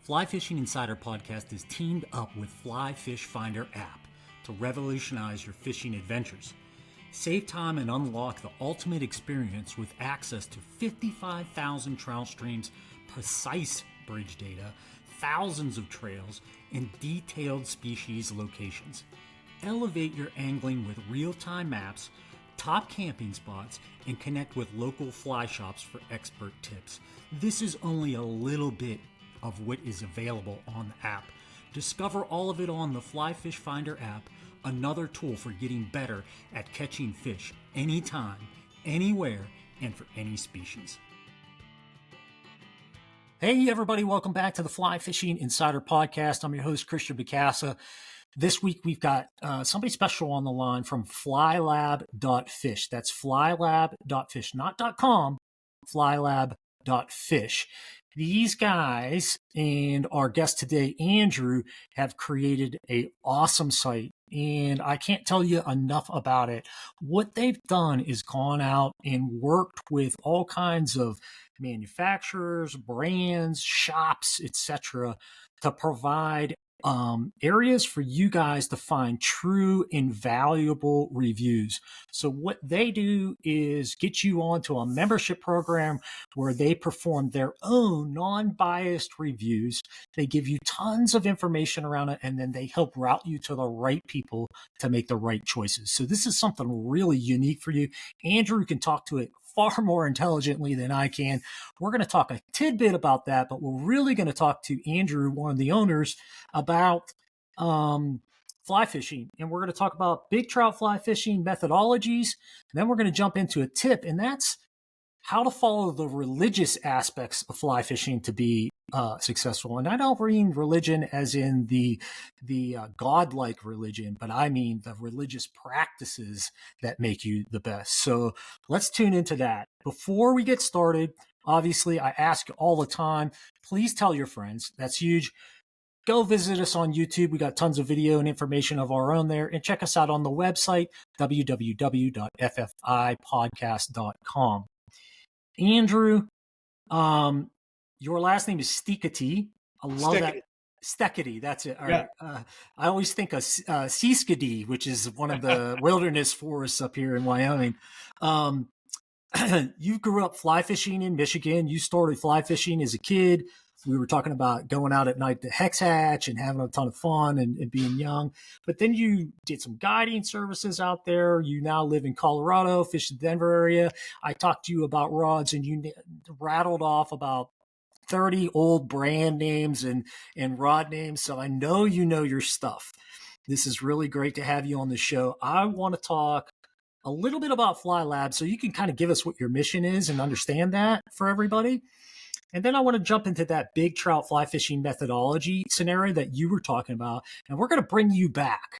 Fly Fishing Insider Podcast is teamed up with Fly Fish Finder app to revolutionize your fishing adventures. Save time and unlock the ultimate experience with access to 55,000 trout streams, precise bridge data, thousands of trails, and detailed species locations. Elevate your angling with real-time maps, top camping spots, and connect with local fly shops for expert tips. This is only a little bit of what is available on the app. Discover all of it on the Fly Fish Finder app, another tool for getting better at catching fish anytime, anywhere, and for any species. Hey everybody, welcome back to the Fly Fishing Insider Podcast. I'm your host, Christian Bicassa. This week we've got somebody special on the line from FlyLab.fish. That's FlyLab.fish, not .com, FlyLab.fish. These guys and our guest today, Andrew, have created an awesome site, and I can't tell you enough about it. What they've done is gone out and worked with all kinds of manufacturers, brands, shops, etc., to provide areas for you guys to find true and valuable reviews. So what they do is get you onto a membership program where they perform their own non-biased reviews. They give you tons of information around it, and then they help route you to the right people to make the right choices. So this is something really unique for you. Andrew can talk to it far more intelligently than I can. We're going to talk a tidbit about that, but we're really going to talk to Andrew, one of the owners, about fly fishing. And we're going to talk about big trout fly fishing methodologies. And then we're going to jump into a tip, and that's how to follow the religious aspects of fly fishing to be successful. And I don't mean religion as in the godlike religion, but I mean the religious practices that make you the best. So let's tune into that. Before we get started, obviously, I ask all the time, please tell your friends. That's huge. Go visit us on YouTube. We got tons of video and information of our own there. And check us out on the website, www.ffipodcast.com. Andrew, your last name is Steketee. I love that. Steketee, that's it. All right. I always think of Steketee, which is one of the wilderness forests up here in Wyoming. You grew up fly fishing in Michigan. You started fly fishing as a kid. We were talking about going out at night to hex hatch and having a ton of fun and being young. But then you did some guiding services out there. You now live in Colorado, fish the Denver area. I talked to you about rods, and you rattled off about 30 old brand names and rod names. So I know you know your stuff. This is really great to have you on the show. I want to talk a little bit about FlyLabs so you can kind of give us what your mission is and understand that for everybody. And then I want to jump into that big trout fly fishing methodology scenario that you were talking about. And we're going to bring you back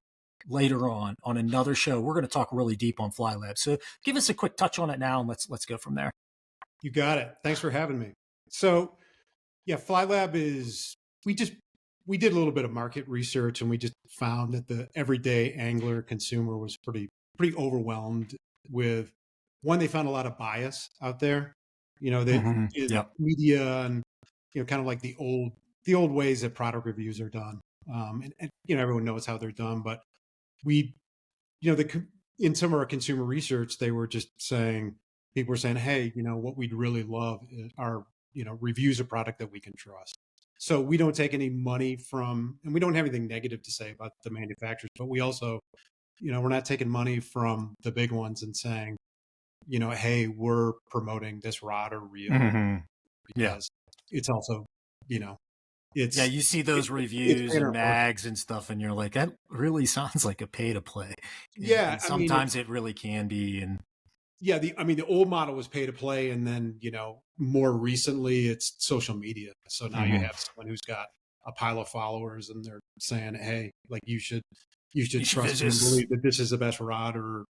later on another show. We're going to talk really deep on FlyLabs. So give us a quick touch on it now, and let's go from there. You got it. Thanks for having me. So yeah, FlyLab is, we did a little bit of market research, and we just found that the everyday angler consumer was pretty overwhelmed with, one, they found a lot of bias out there. You know, media and, kind of like the old ways that product reviews are done. And everyone knows how they're done, but in some of our consumer research, they were just saying, people were saying, hey, what we'd really love are, reviews of product that we can trust. So we don't take any money from, and we don't have anything negative to say about the manufacturers, but we also, we're not taking money from the big ones and saying, hey, we're promoting this rod or reel, because it's also, it's, you see those reviews and mags and stuff, and you're like, that really sounds like a pay to play. Yeah. And sometimes it really can be. And yeah, the old model was pay to play. And then, more recently it's social media. So now you have someone who's got a pile of followers, and they're saying, hey, like you should trust and believe that this is the best rod or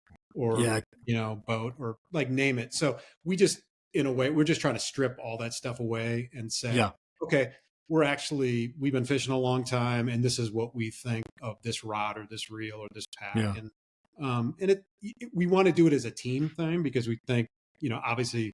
boat, or like name it. So we just, in a way, we're just trying to strip all that stuff away and say, okay, we've been fishing a long time, and this is what we think of this rod or this reel or this pack. And we want to do it as a team thing, because we think, obviously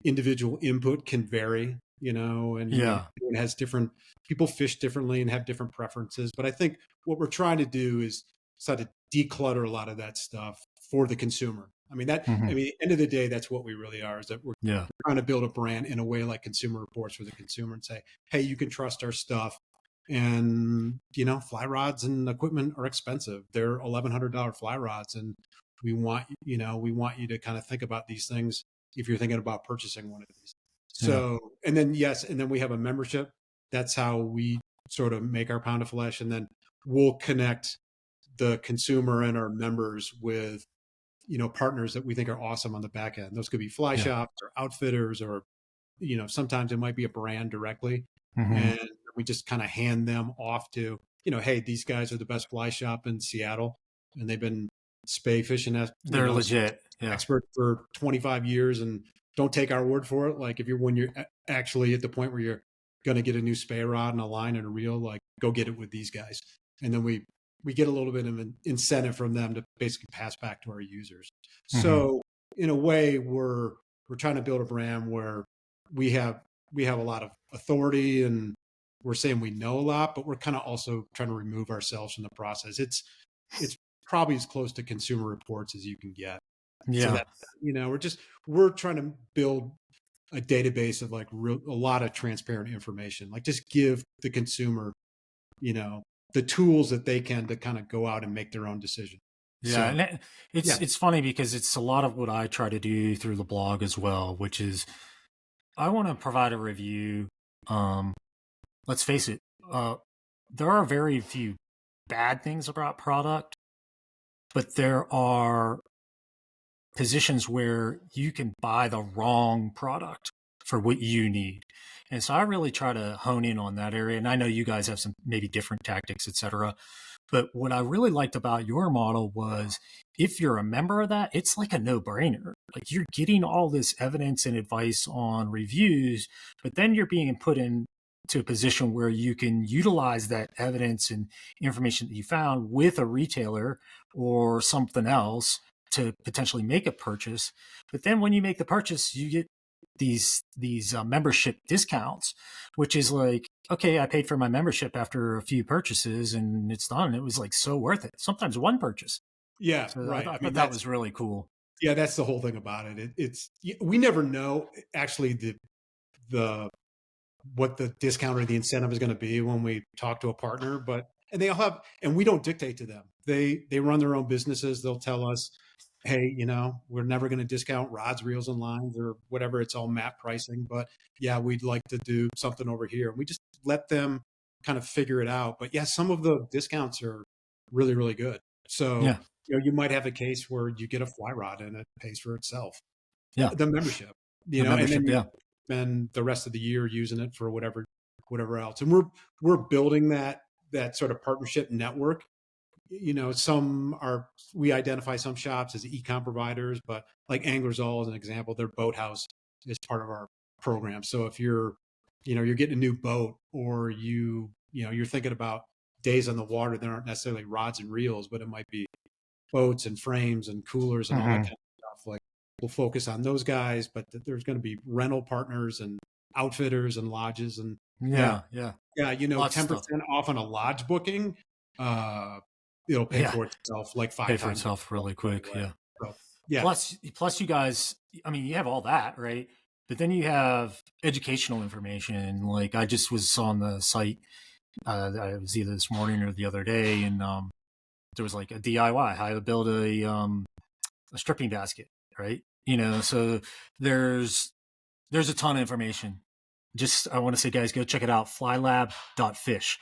individual input can vary and Yeah. it has different people fish differently and have different preferences. But I think what we're trying to do is sort of declutter a lot of that stuff for the consumer. I Hmm. mean, end of the day, that's what we really are, is that we're Yeah. trying to build a brand in a way like Consumer Reports for the consumer and say, hey, you can trust our stuff. And, fly rods and equipment are expensive. They're $1,100 fly rods. And we want you to kind of think about these things if you're thinking about purchasing one of these. Yeah. So, and then, yes, and then we have a membership. That's how we sort of make our pound of flesh. And then we'll connect the consumer and our members with, partners that we think are awesome on the back end. Those could be fly Yeah. shops or outfitters, or, sometimes it might be a brand directly. Hmm. And we just kind of hand them off to, hey, these guys are the best fly shop in Seattle. And they've been spay fishing, They're legit. Yeah. expert for 25 years, and don't take our word for it. Like, when you're actually at the point where you're going to get a new spay rod and a line and a reel, like, go get it with these guys. And then we get a little bit of an incentive from them to basically pass back to our users. Hmm. So in a way, we're trying to build a brand where we have a lot of authority, and we're saying we know a lot, but we're kind of also trying to remove ourselves from the process. It's probably as close to Consumer Reports as you can get. So Yeah. that, we're trying to build a database of like a lot of transparent information. Like, just give the consumer, you know, the tools that they can to kind of go out and make their own decision. Yeah, So and yeah, it's funny because it's a lot of what I try to do through the blog as well, which is I want to provide a review. Um, let's face it, there are very few bad things about product, but there are positions where you can buy the wrong product for what you need. And so I really try to hone in on that area. And I know you guys have some maybe different tactics, et cetera. But what I really liked about your model was if you're a member of that, it's like a no brainer. Like, you're getting all this evidence and advice on reviews, but then you're being put into a position where you can utilize that evidence and information that you found with a retailer or something else to potentially make a purchase. But then when you make the purchase, you get these membership discounts, which is like, okay, I paid for my membership after a few purchases and it's done. It was like so worth it. Sometimes one purchase. yeah, So right. I I mean, thought that was really cool. that's the whole thing about it. We never know actually the what the discount or the incentive is going to be when we talk to a partner, but and they all have, and we don't dictate to them. They run their own businesses. They'll tell us, hey, we're never going to discount rods, reels, and lines or whatever. It's all map pricing, but yeah, we'd like to do something over here. We just let them kind of figure it out. But yeah, some of the discounts are really, really good. So Yeah. you might have a case where you get a fly rod and it pays for itself, Yeah. the membership, The and then membership. you Yeah. spend the rest of the year using it for whatever else. And we're building that sort of partnership network. We identify some shops as e-com providers, but like Anglers All as an example, their boathouse is part of our program. So if you're getting a new boat, or you're thinking about days on the water, there aren't necessarily rods and reels, but it might be boats and frames and coolers and all that Hmm. kind of stuff. Like, we'll focus on those guys, but there's going to be rental partners and outfitters and lodges, and yeah, Yeah. Yeah. yeah, Lots of ten stuff. percent off on a lodge booking, uh, it'll pay Yeah. for itself like Pay five for times itself really right quick. away. Yeah. So yeah, Plus you guys, I mean, you have all that, right? But then you have educational information. Like, I just was on the site, it was either this morning or the other day, and there was like a DIY how to build a stripping basket, right? So there's there's a ton of information. Just I want to say, guys, go check it out. FlyLab.fish.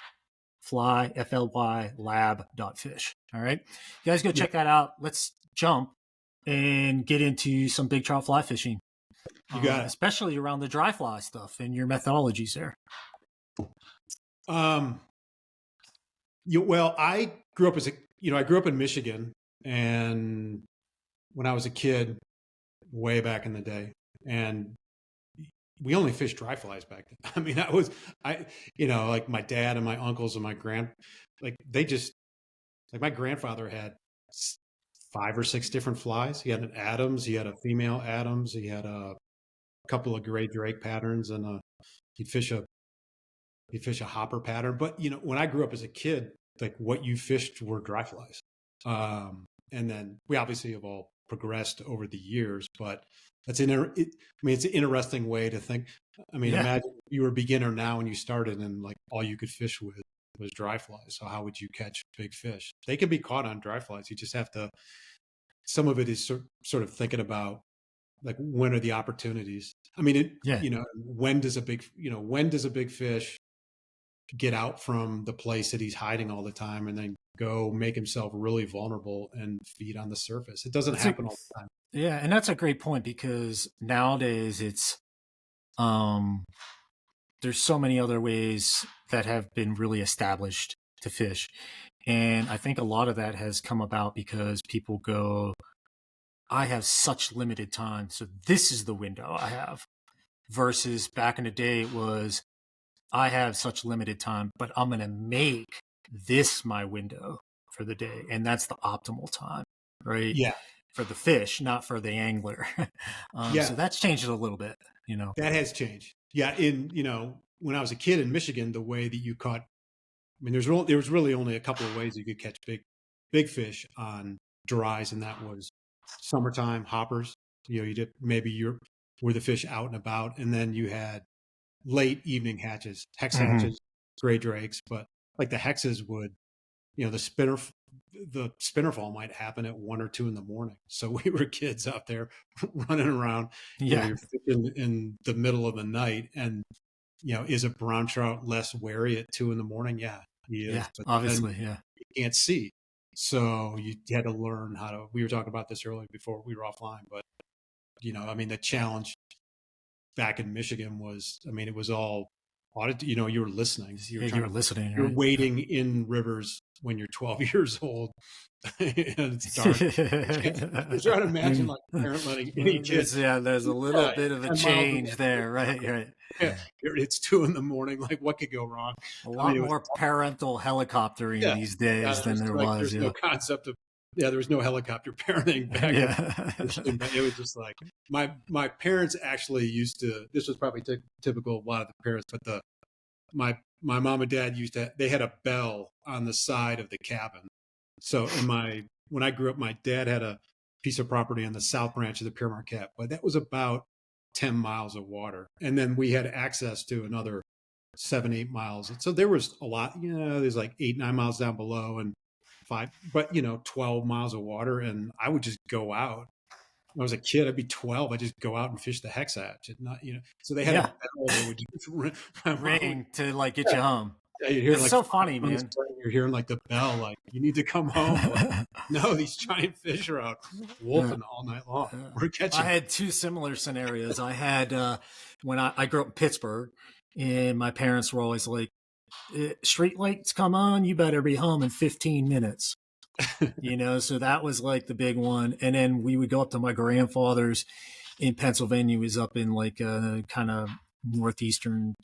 FLY lab.fish. All right. You guys go yeah, check that out. Let's jump and get into some big trout fly fishing, you got especially around the dry fly stuff and your methodologies there. it. Well, I grew up in Michigan, and when I was a kid, way back in the day, and we only fished dry flies back then. I mean, like my dad and my uncles and my like they just, like my grandfather had 5 or 6 different flies. He had an Adams, he had a female Adams, he had a couple of gray drake patterns, and he'd fish a hopper pattern. But when I grew up as a kid, like what you fished were dry flies. And then we obviously have all progressed over the years, but it's an interesting way to think. I mean, Yeah. imagine you were a beginner now and you started and like all you could fish with was dry flies. So how would you catch big fish? They can be caught on dry flies. You just have to, some of it is sort of thinking about like, when are the opportunities? I mean, Yeah. when does a big fish get out from the place that he's hiding all the time and then go make himself really vulnerable and feed on the surface? It doesn't That's a happen all the time. Yeah, and that's a great point because nowadays it's um there's so many other ways that have been really established to fish. And I think a lot of that has come about because people go, I have such limited time, so this is the window I have. Versus back in the day, it was, I have such limited time, but I'm going to make this my window for the day. And that's the optimal time, right? Yeah. For the fish, not for the angler. Yeah. So that's changed a little bit, you know. That has changed. Yeah. When I was a kid in Michigan, the way that you caught, I mean, there was really only a couple of ways you could catch big fish on dries, and that was summertime hoppers. You did were the fish out and about, and then you had late evening hatches, hex hatches, gray drakes. But like the hexes would, the spinner fall might happen at 1 or 2 in the morning. So we were kids out there running around. Yeah. You're fishing in the middle of the night, and is a brown trout less wary at 2 in the morning? Yeah, he is. Yeah, But obviously, yeah. you can't see, so you had to learn how to. We were talking about this earlier before we were offline, but I mean, the challenge back in Michigan was, I mean, it was all audit. You were listening. You were listening. You're Right? wading in rivers when you're 12 years old and it's dark. You're trying to imagine like a parent letting any kid. There's a little bit of a 10 miles change there, right? Right. Yeah, it's 2 in the morning. Like, what could go wrong? A lot more parental helicoptering these days than there was. There's no concept of, there was no helicopter parenting back then. It was just like, my parents actually used to, this was probably typical of a lot of the parents, but my mom and dad they had a bell on the side of the cabin. So when I grew up, my dad had a piece of property on the south branch of the Pere Marquette, but that was about 10 miles of water. And then we had access to another 7-8 miles. And so there was a lot, there's like 8-9 miles down below and 5, but 12 miles of water. And I would just go out. When I was a kid, I'd be 12. I'd just go out and fish the hex hatch. And not, so they had a bell that would just ring to like get you home. Yeah, you hear it's like so funny, man. You're hearing like the bell, like, you need to come home. Like, no, these giant fish are out wolfing all night long. We're catching. I had 2 similar scenarios. I had when I grew up in Pittsburgh, and my parents were always like, "Street lights come on, you better be home in 15 minutes." So that was like the big one. And then we would go up to my grandfather's in Pennsylvania. He was up in like kind of northeastern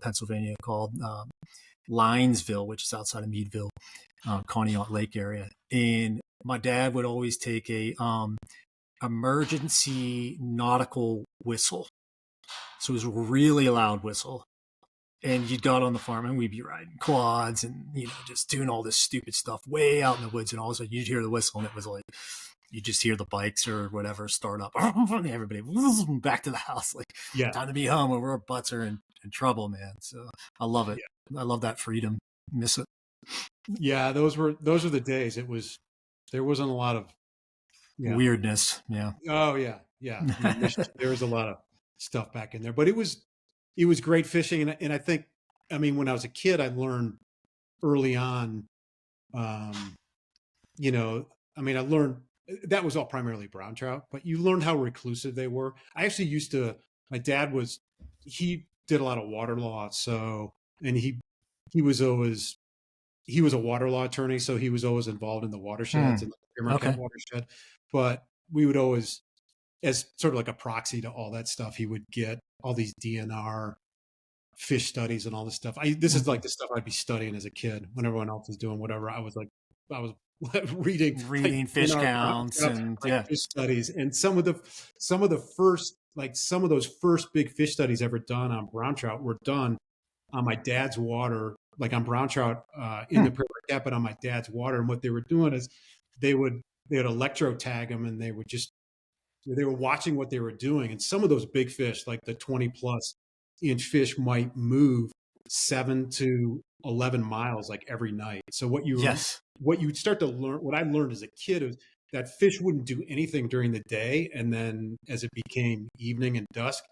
Pennsylvania called Linesville, which is outside of Meadville, Conneaut Lake area. And my dad would always take a emergency nautical whistle. So it was a really loud whistle. And you got on the farm and we'd be riding quads and, just doing all this stupid stuff way out in the woods. And all of a sudden you'd hear the whistle and it was like, you just hear the bikes or whatever start up. Everybody back to the house. Like, time to be home, or our butts are in trouble, man. So I love it. Yeah. I love that freedom. Miss it. Yeah, those are the days. There wasn't a lot of weirdness. Yeah. Oh yeah. Yeah. I mean, there was a lot of stuff back in there, but it was great fishing. And I think, I mean, when I was a kid, I learned early on, I learned that was all primarily brown trout, but you learned how reclusive they were. I actually my dad he did a lot of water law. And he was a water law attorney. So he was always involved in the watersheds and the Marquette watershed. But we would always, as sort of like a proxy to all that stuff, he would get all these DNR fish studies and all this stuff. This is like the stuff I'd be studying as a kid when everyone else was doing whatever. I was reading fish counts and fish studies. And some of the first like some of those first big fish studies ever done on brown trout were done on my dad's water, like on brown trout in the Hmm. prairie cat, but on my dad's water. And what they were doing is they would they would electro tag them, and they were watching what they were doing. And some of those big fish, like the 20+ inch fish, might move 7 to 11 miles like every night. So Yes. what you start to learn, what I learned as a kid is that fish wouldn't do anything during the day, and then as it became evening and dusk,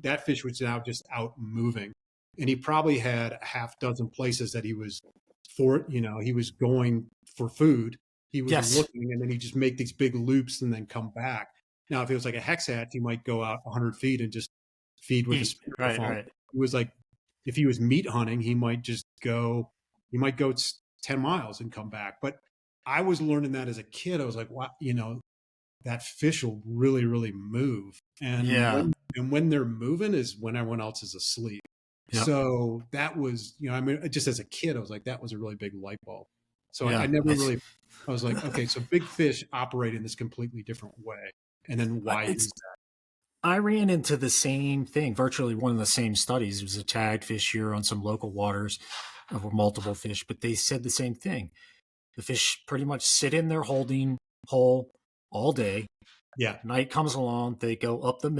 that fish was now just out moving, and he probably had a half dozen places that he was going for food. He was Yes. looking, and then he just make these big loops and then come back. Now, if it was like a hex hatch, he might go out 100 feet and just feed with a Eat. Right. spearfishing. Right. It was like if he was meat hunting, he might go 10 miles and come back. But I was learning that as a kid. I was like, wow, that fish will really, really move. Yeah. And when they're moving is when everyone else is asleep. Yep. So that was, I mean, just as a kid, I was like, that was a really big light bulb. So I Yeah. never really, I was like, okay, so big fish operate in this completely different way. And then why It's is that? I ran into the same thing, virtually one of the same studies. It was a tagged fish here on some local waters over multiple fish, but they said the same thing. The fish pretty much sit in their holding hole all day. Yeah. Night comes along, they go up the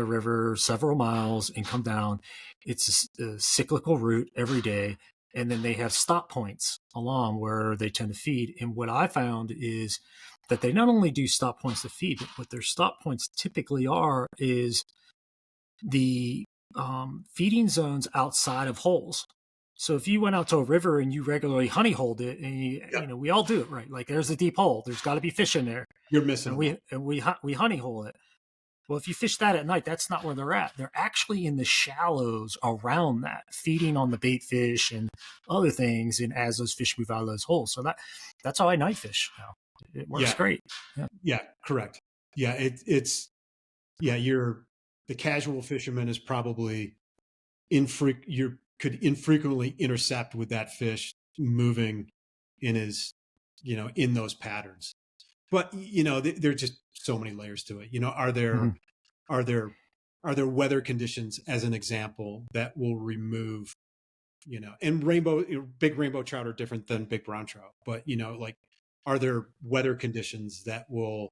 river several miles and come down. It's a cyclical route every day. And then they have stop points along where they tend to feed. And what I found is that they not only do stop points to feed, but what their stop points typically are is the feeding zones outside of holes. So if you went out to a river and you regularly honey holed it, and Yeah. we all do it, right? Like there's a deep hole, there's got to be fish in there, You're missing and one. we honey hole it. Well, if you fish that at night, that's not where they're at. They're actually in the shallows around that, feeding on the bait fish and other things. And as those fish move out of those holes, so that's how I night fish now. It works Yeah. great. Yeah. Yeah. Correct. Yeah. The casual fisherman is probably you could infrequently intercept with that fish moving in his, in those patterns. But there are just so many layers to it. Mhm. Are there are there weather conditions, as an example, that will remove, and big rainbow trout are different than big brown trout, but like, are there weather conditions that will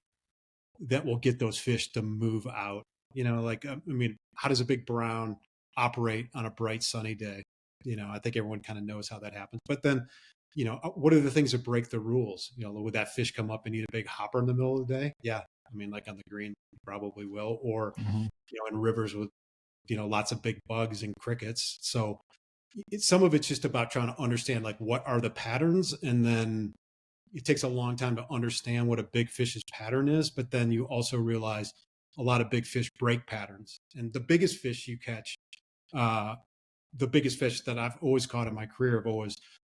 get those fish to move out? Like, I mean, how does a big brown operate on a bright sunny day? I think everyone kind of knows how that happens. But then, what are the things that break the rules? Would that fish come up and eat a big hopper in the middle of the day? Yeah. I mean, like on the green, probably will. Or, Mhm. in rivers with, lots of big bugs and crickets. So some of it's just about trying to understand, like, what are the patterns, and then it takes a long time to understand what a big fish's pattern is, but then you also realize a lot of big fish break patterns. And the biggest fish you catch, uh, the biggest fish that I've always caught in my career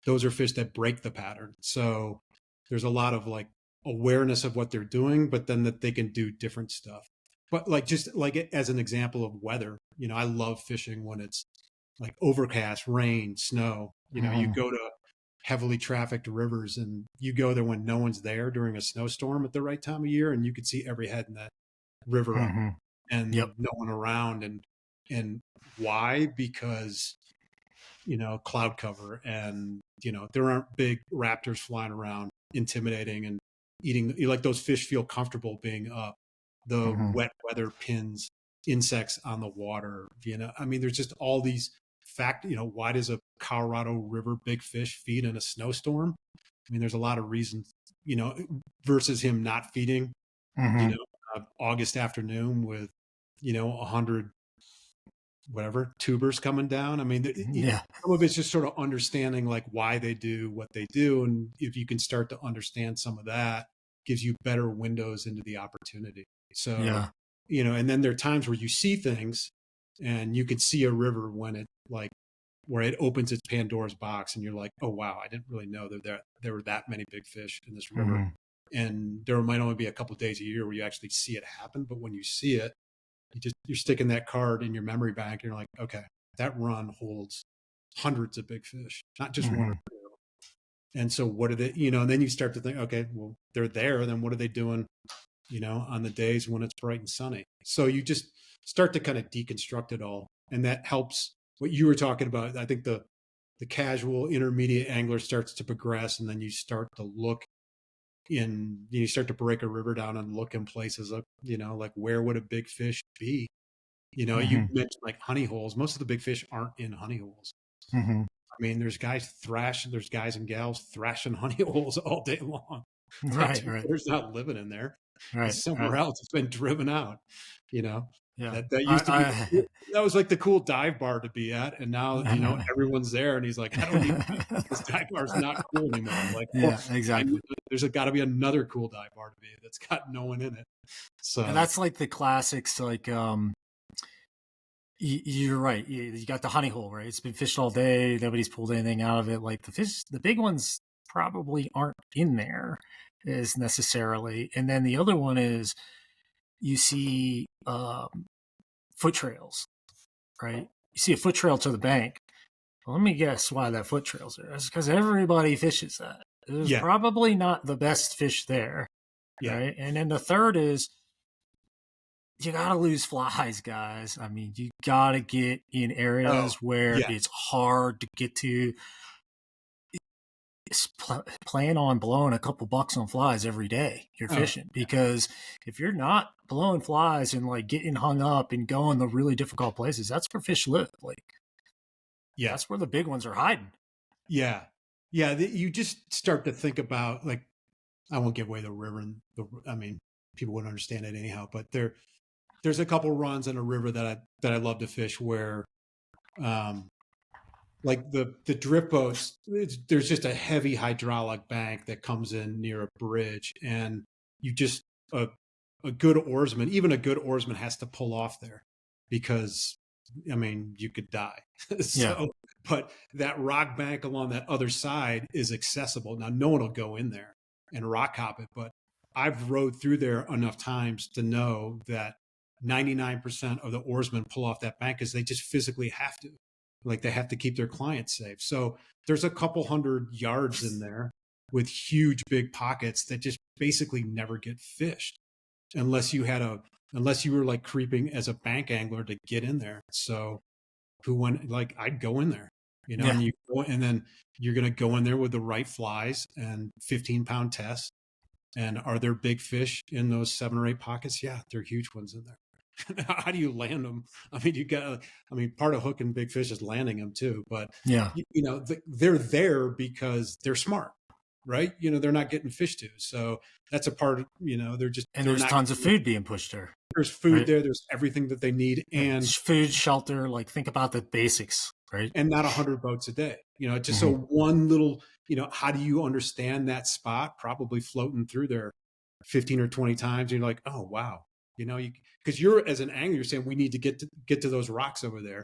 those are fish that break the pattern. So there's a lot of like awareness of what they're doing, but then that they can do different stuff. But like, just like as an example of weather, I love fishing when it's like overcast, rain, snow. You Mhm. go to heavily trafficked rivers, and you go there when no one's there during a snowstorm at the right time of year, and you could see every head in that river up Mhm. Yep. and no one around. And why? Because cloud cover, and there aren't big raptors flying around intimidating and eating. Like, those fish feel comfortable being up. The Mhm. wet weather pins insects on the water. I mean, there's just all these why does a Colorado River big fish feed in a snowstorm? I mean, there's a lot of reasons, versus him not feeding, you Mhm. know August afternoon with 100 whatever tubers coming down. I mean, Yeah. some of it's just sort of understanding, like, why they do what they do, and if you can start to understand some of that, gives you better windows into the opportunity. So, Yeah. and then there are times where you see things, and you can see a river when it, like, where it opens its Pandora's box, and you're like, oh wow, I didn't really know that there were that many big fish in this river. Mhm. And there might only be a couple of days a year where you actually see it happen, but when you see it, you're sticking that card in your memory bank, and you're like, okay, that run holds hundreds of big fish, not just one or Mhm. two. And so what are they, and then you start to think, okay, well, they're there, then what are they doing on the days when it's bright and sunny. So you just start to kind of deconstruct it all. And that helps what you were talking about. I think the casual intermediate angler starts to progress, and then you start to look you start to break a river down and look in places of, like where would a big fish be? You Hmm. mentioned like honey holes. Most of the big fish aren't in honey holes. Hmm. I mean, there's guys and gals thrashing honey holes all day long. Right, right, There's not living in there. right, It's right. somewhere else. It's been driven out. You know, Yeah. that used to be that was like the cool dive bar to be at, and now everyone's there, and he's like, I don't need to be. This dive bar is not cool anymore. I'm like, oh, Yeah, exactly. there's got to be another cool dive bar to be that's got no one in it. And So that's like the classics, like you're right. You got the honey hole, right? It's been fished all day. Nobody's pulled anything out of it. Like the fish, the big ones probably aren't in there as necessarily. And then the other one is you see foot trails, right? You see a foot trail to the bank. Well, let me guess why that foot trail's there. It's because everybody fishes that. There's yeah, probably not the best fish there, yeah. right? And then the third is you gotta lose flies, guys. I mean, you gotta get in Oh, areas where yeah. it's hard to get to. Plan on blowing a couple bucks on flies every day you're Oh, fishing, because if you're not blowing flies and like getting hung up and going the really difficult places, that's where fish live. Like yeah, that's where the big ones are hiding. yeah, yeah. You just start to think about like I won't give away the river, and I mean people wouldn't understand it anyhow. But there's a couple runs in a river that I love to fish where um, like the drift boats, there's just a heavy hydraulic bank that comes in near a bridge, and you just a a good oarsman, even a good oarsman, has to pull off there because I mean you could die. Yeah. So, but that rock bank along that other side is accessible. Now, no one will go in there and rock hop it, but I've rode through there enough times to know that 99% of the oarsmen pull off that bank because they just physically have to. Like they have to keep their clients safe. So there's a couple hundred yards in there with huge big pockets that just basically never get fished unless unless you were like creeping as a bank angler to get in there. So who went like I'd go in there, Yeah. and you go and then you're gonna go in there with the right flies and 15-pound test. And are there big fish in those 7 or 8 pockets? Yeah, they're huge ones in there. How do you land them? I mean, I mean, part of hooking big fish is landing them too, but Yeah. they're there because they're smart, right? They're not getting fished to. So that's a part of, And they're there's not, tons of food being pushed there, there's food right? there. There's everything that they need. Yeah. And Food, shelter, like think about the basics, right? not 100 boats a day. Just so Hmm. one little, how do you understand that spot? Probably floating through there 15 or 20 times. And you're like, oh, wow. Because you're as an angler, you're saying we need to get to those rocks over there.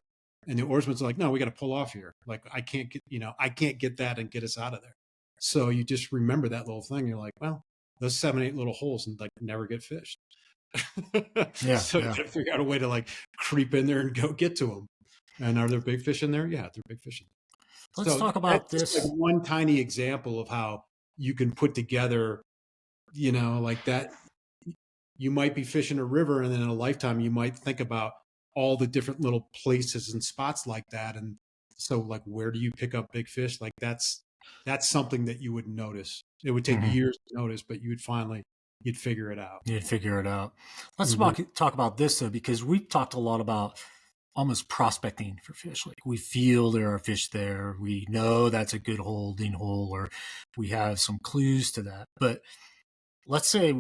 And the oarsman's like, no, we got to pull off here. Like, I can't get that and get us out of there. So you just remember that little thing. You're like, well, those 7, 8 little holes and like never get fished. Yeah. So you Yeah. got to figure out a way to like creep in there and go get to them. And are there big fish in there? Yeah, they're big fish in there. Let's So talk that's about just like this. one tiny example of how you can put together, like that. You might be fishing a river, and then in a lifetime, you might think about all the different little places and spots like that. And so, like, where do you pick up big fish? Like that's something that you would notice. It would take Mhm. years to notice, but you'd figure it out. You figure it out. Let's Mm-hmm. talk about this though, because we've talked a lot about almost prospecting for fish. Like we feel there are fish there. We know that's a good holding hole, or we have some clues to that. But let's say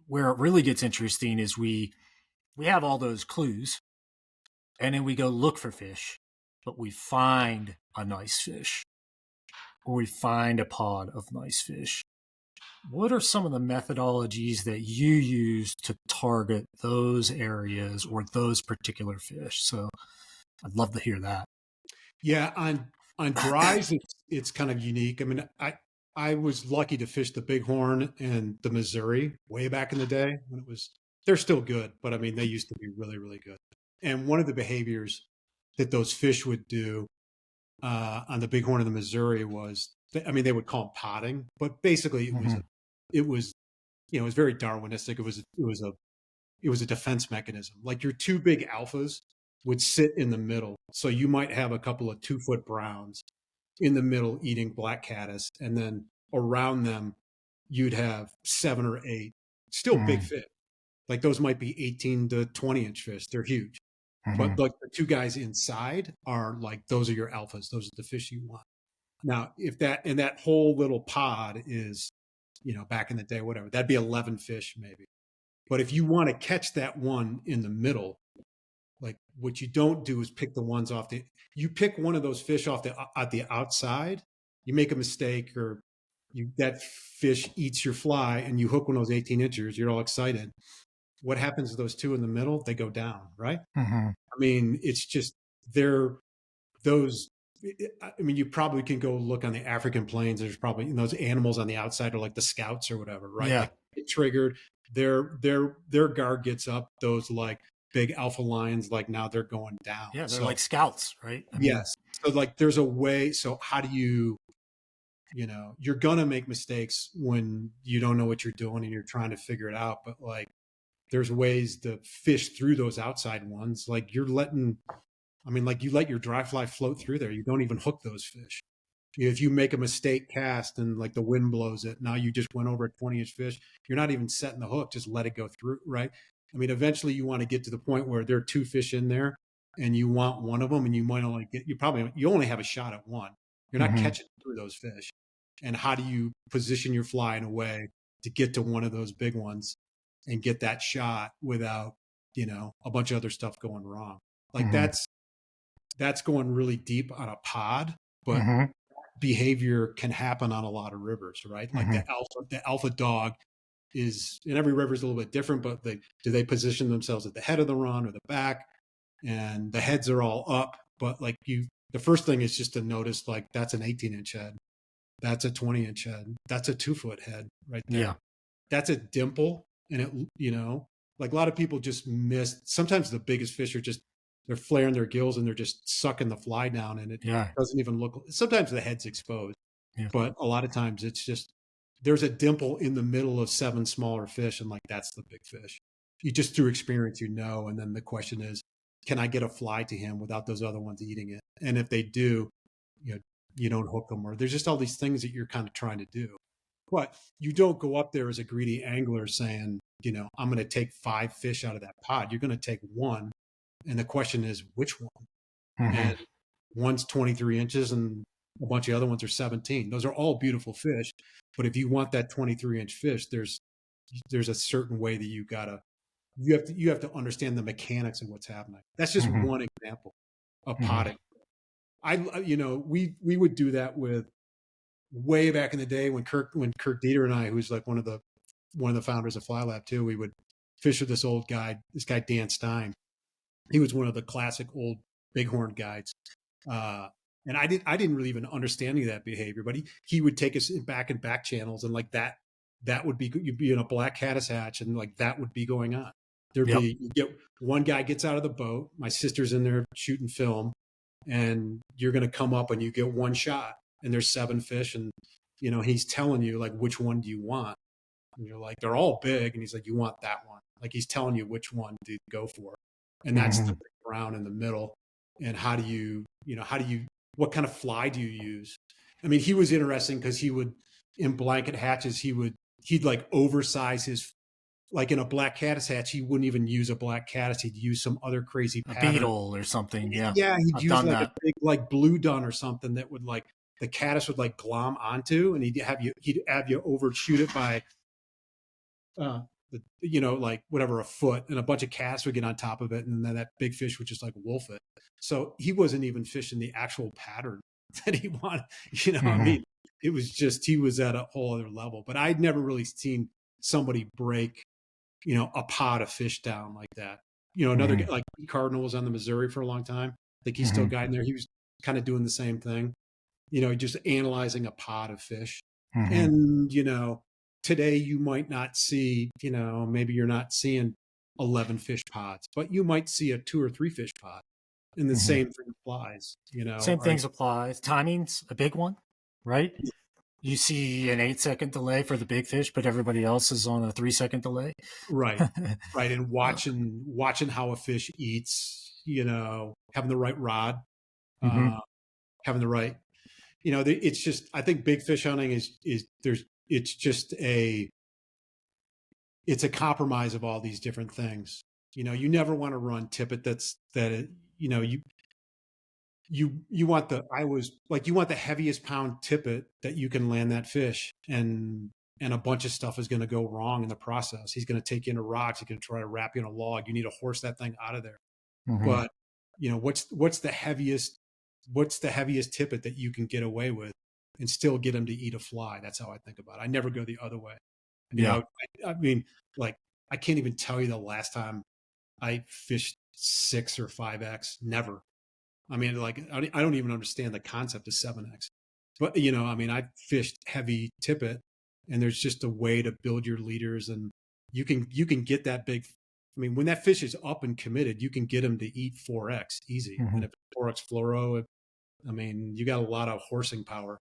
where it really gets interesting is we have all those clues, and then we go look for fish, but we find a nice fish, or we find a pod of nice fish. What are some of the methodologies that you use to target those areas or those particular fish? So I'd love to hear that. Yeah, on dries, it's kind of unique. I mean, I was lucky to fish the Bighorn and the Missouri way back in the day when it was. They're still good, but I mean, they used to be really, really good. And one of the behaviors that those fish would do on the Bighorn and the Missouri was, I mean, they would call them potting, but basically Mm-hmm. it was it was very Darwinistic. It was a defense mechanism. Like your two big alphas would sit in the middle. So you might have a couple of 2 foot browns in the middle eating black caddis, and then around them you'd have 7 or 8 still big Mm-hmm. fish. Like those might be 18 to 20-inch fish. They're huge. Mm-hmm. But like the two guys inside are like those are your alphas. Those are the fish you want. Now, if that and that whole little pod is, back in the day, whatever, that'd be 11 fish maybe. But if you want to catch that one in the middle, like what you don't do is pick the ones off you pick one of those fish off at the outside, you make a mistake, or that fish eats your fly and you hook one of those 18 inchers, you're all excited. What happens to those two in the middle? They go down, right? Mm-hmm. I mean, it's just they're those. I mean, you probably can go look on the African plains. There's probably those animals on the outside are like the scouts or whatever, right? Yeah. Like get triggered, their guard gets up. Those like big alpha lions, like now they're going down. Yeah. They're So like scouts, right? I mean, yes, so like there's a way. So how do you're gonna make mistakes when you don't know what you're doing and you're trying to figure it out. But like there's ways to fish through those outside ones. Like like you let your dry fly float through there. You don't even hook those fish. If you make a mistake cast and like the wind blows it, now you just went over a 20-inch fish. You're not even setting the hook, just let it go through, right? I mean, eventually you want to get to the point where there are 2 fish in there and you want one of them, and you might only you only have a shot at one. You're not mm-hmm. catching through those fish. And how do you position your fly in a way to get to one of those big ones and get that shot without, a bunch of other stuff going wrong? Like Mm-hmm. that's going really deep on a pod, but Mm-hmm. behavior can happen on a lot of rivers, right? Like Mm-hmm. the alpha dog is in every river is a little bit different, but do they position themselves at the head of the run or the back? And the heads are all up, but like the first thing is just to notice like that's an 18-inch head, that's a 20-inch head, that's a 2 foot head right Yeah. there. That's a dimple, and like a lot of people just miss. Sometimes the biggest fish are just they're flaring their gills and they're just sucking the fly down, and it Yeah. doesn't even look. Sometimes the head's exposed, Yeah. but a lot of times it's just there's a dimple in the middle of 7 smaller fish, and like that's the big fish. You just through experience, and then the question is, can I get a fly to him without those other ones eating it? And if they do, you know, you don't hook them, or there's just all these things that you're kind of trying to do. But you don't go up there as a greedy angler saying, I'm going to take 5 fish out of that pod. You're going to take one. And the question is, which one? Mm-hmm. And one's 23 inches and a bunch of other ones are 17. Those are all beautiful fish. But if you want that 23-inch fish, there's a certain way that you have to understand the mechanics of what's happening. That's just Mm-hmm. one example of Mm-hmm. potting. We would do that with way back in the day when Kirk Dieter and I, who's like one of the founders of FlyLab too, we would fish with this guy Dan Stein. He was one of the classic old bighorn guides. And I didn't really even understand any of that behavior, but he would take us back and back channels, and like that would be, you'd be in a black caddis hatch, and like that would be going on. Yep. You get one guy gets out of the boat, my sister's in there shooting film, and you're going to come up and you get one shot, and there's 7 fish, and he's telling you like, which one do you want? And you're like, they're all big, and he's like, you want that one. Like he's telling you which one to go for, and that's Mm-hmm. the big brown in the middle. And what kind of fly do you use? I mean, he was interesting because he would, in blanket hatches, he'd like oversize his, like in a black caddis hatch, he wouldn't even use a black caddis. He'd use some other crazy A pattern. beetle or something. Yeah. Yeah, he'd I've use done like a that. big like blue dun or something that would like the caddis would like glom onto, and he'd have you overshoot it by like whatever, a foot, and a bunch of casts would get on top of it, and then that big fish would just like wolf it. So he wasn't even fishing the actual pattern that he wanted. I Mm-hmm. mean, it was just he was at a whole other level. But I'd never really seen somebody break, a pot of fish down like that. Another guy Mm-hmm. like Cardinal was on the Missouri for a long time. I think he's still Mm-hmm. guiding there. He was kind of doing the same thing, just analyzing a pot of fish. Mm-hmm. And, today you might not see, maybe you're not seeing 11 fish pods, but you might see a 2 or 3 fish pod. And the Mm-hmm. same thing applies, Same things applies. Timing's a big one, right? You see an 8 second delay for the big fish, but everybody else is on a 3 second delay. Right. Right. And watching how a fish eats, having the right rod, Hmm. uh, having the right, it's just, I think big fish hunting is there's, it's just it's a compromise of all these different things. You never want to run tippet you want you want the heaviest pound tippet that you can land that fish, and a bunch of stuff is going to go wrong in the process. He's going to take you into rocks. He's going to try to wrap you in a log. You need to horse that thing out of there. Hmm. But what's the heaviest tippet that you can get away with and still get him to eat a fly? That's how I think about it. I never go the other way. I mean, Yeah. I mean, like, I can't even tell you the last time I fished 6 or 5X. Never. I mean, like, I don't even understand the concept of 7X. But, I mean, I fished heavy tippet, and there's just a way to build your leaders, and you can get that big. I mean, when that fish is up and committed, you can get him to eat 4X easy. Hmm. And if it's 4X fluoro, I mean, you got a lot of horsing power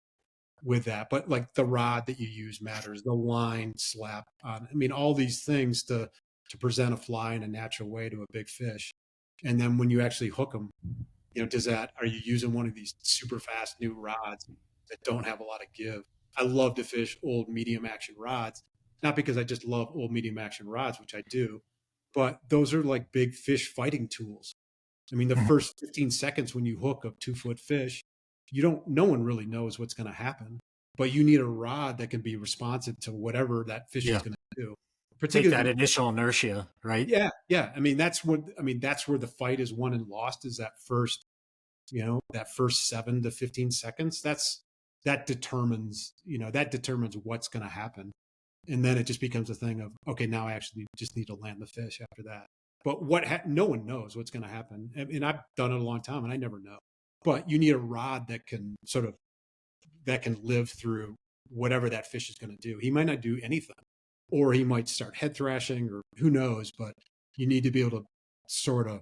with that. But like the rod that you use matters, the line slap on. I mean, all these things to present a fly in a natural way to a big fish. And then when you actually hook them, are you using one of these super fast new rods that don't have a lot of give? I love to fish old medium action rods, not because I just love old medium action rods, which I do, but those are like big fish fighting tools. I mean, the first 15 seconds when you hook a 2 foot fish, no one really knows what's going to happen, but you need a rod that can be responsive to whatever that fish is Yeah. going to do. Take Particularly, that initial inertia, right? yeah, yeah. I mean, that's where the fight is won and lost, is that first 7 to 15 seconds. That determines what's going to happen. And then it just becomes a thing of, okay, now I actually just need to land the fish after that. But no one knows what's going to happen. And I've done it a long time and I never know. But you need a rod that can live through whatever that fish is going to do. He might not do anything, or he might start head thrashing, or who knows, but you need to be able to sort of,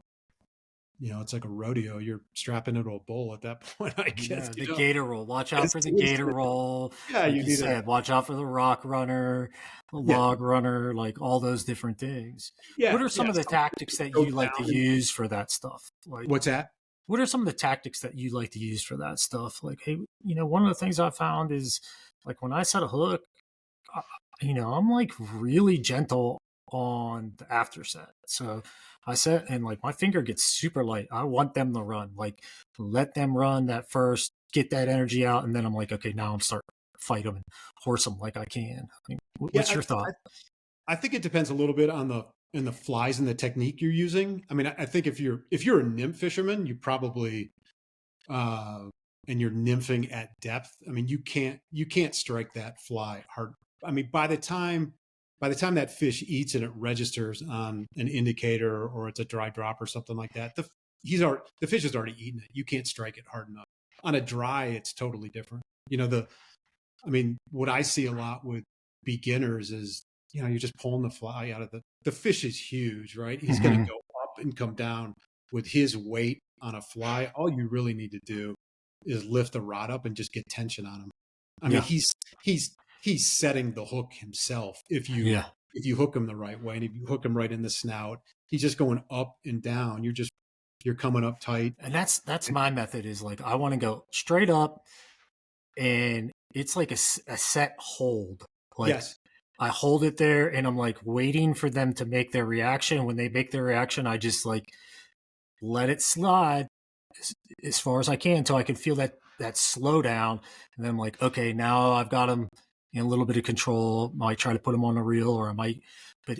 it's like a rodeo. You're strapping into a bull at that point, I guess. Yeah, the gator roll. Watch out for the gator roll. Yeah, Like you you need a said, watch out for the rock runner, the yeah, log runner, like all those different things. What yeah, are yeah. some of the Something tactics to that go you like to down. use for that stuff? Like, What's that? what are some of the tactics that you like to use for that stuff? Like, hey, one of the things I found is like when I set a hook, uh, I'm like really gentle on the after set. So I set and like my finger gets super light. I want them to run, like let them run that first, get that energy out, and then I'm like, okay, now I'm starting to fight them and horse them like I can. I mean, Yeah, what's your thought? I think it depends a little bit on the flies and the technique you're using. I mean, I think if you're a nymph fisherman, you probably uh, and you're nymphing at depth. I mean, you can't strike that fly hard. I mean, by the time that fish eats and it registers on an indicator, or it's a dry drop or something like that, the fish has already eaten it. You can't strike it hard enough. On a dry, it's totally different. I mean, what I see a lot with beginners is, you're just pulling the fly out of the fish is huge, right? He's going to Hmm. go up and come down with his weight on a fly. All you really need to do is lift the rod up and just get tension on him. I mean, Yeah, he's setting the hook himself yeah. if you hook him the right way, and if you hook him right in the snout, he's just going up and down. You're coming up tight. And that's my method is like I want to go straight up, and it's like a set hold. Like Yes. I hold it there and I'm like waiting for them to make their reaction. When they make their reaction, I just like let it slide as far as I can until I can feel that slowdown. And then I'm like, okay, now I've got them in a little bit of control. Might try to put them on a reel, or I might, but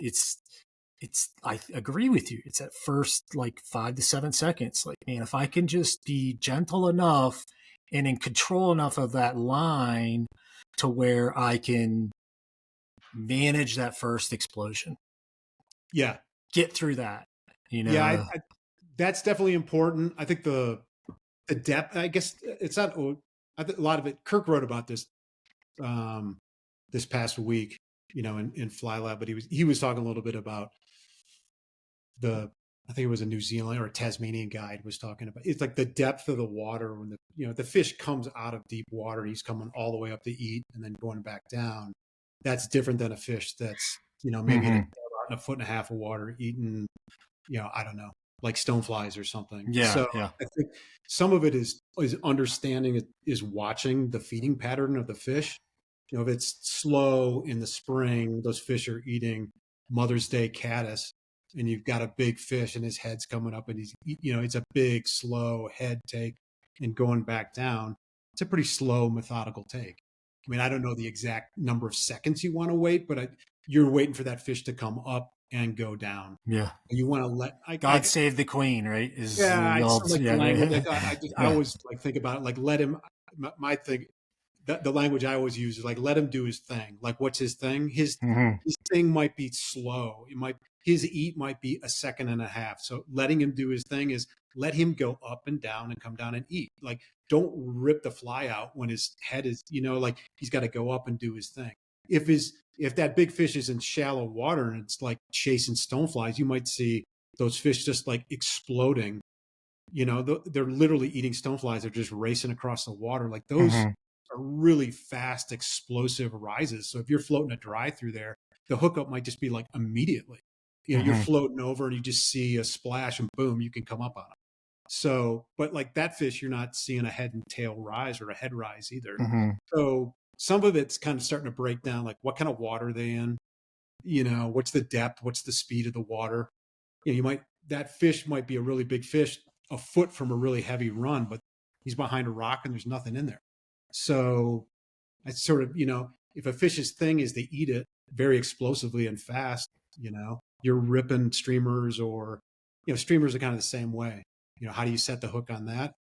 I agree with you. It's at first like 5 to 7 seconds. Like, man, if I can just be gentle enough and in control enough of that line to where I can manage that first explosion, Yeah. get through that, you Yeah. know. That's definitely important. I think the depth. I guess it's not. I think a lot of it. Kirk wrote about this um, this past week. In FlyLab, but he was talking a little bit about the I think it was a New Zealand or a Tasmanian guide was talking about. It's like the depth of the water when the fish comes out of deep water. He's coming all the way up to eat and then going back down. That's different than a fish that's maybe Hmm. in a foot and a half of water eating I don't know, like stoneflies or something. Yeah, So yeah. I think some of it is understanding it, is watching the feeding pattern of the fish. If it's slow in the spring, those fish are eating Mother's Day caddis, and you've got a big fish and his head's coming up and it's a big, slow head take and going back down. It's a pretty slow, methodical take. I mean, I don't know the exact number of seconds you want to wait, but you're waiting for that fish to come up and go down. Yeah. You want to let, God save the queen, right? Is yeah, the I just old, don't like the language. yeah. I Yeah. always like think about it, like let him, my thing, the language I always use is like, let him do his thing. Like, what's his thing? Hmm. His thing might be slow. His eat might be a second and a half. So letting him do his thing is let him go up and down and come down and eat. Like, don't rip the fly out when his head is, like he's got to go up and do his thing. If that big fish is in shallow water and it's like chasing stoneflies, you might see those fish just like exploding. They're literally eating stoneflies. They're just racing across the water. Like those Hmm. are really fast, explosive rises. So if you're floating a dry through there, the hookup might just be like immediately. You're Hmm. floating over and you just see a splash and boom, you can come up on it. So, but like that fish, you're not seeing a head and tail rise or a head rise either. Hmm. So some of it's kind of starting to break down, like what kind of water are they in? What's the depth? What's the speed of the water? That fish might be a really big fish a foot from a really heavy run, but he's behind a rock and there's nothing in there. So I sort of, if a fish's thing is to eat it very explosively and fast, you're ripping streamers or, streamers are kind of the same way. How do you set the hook on that?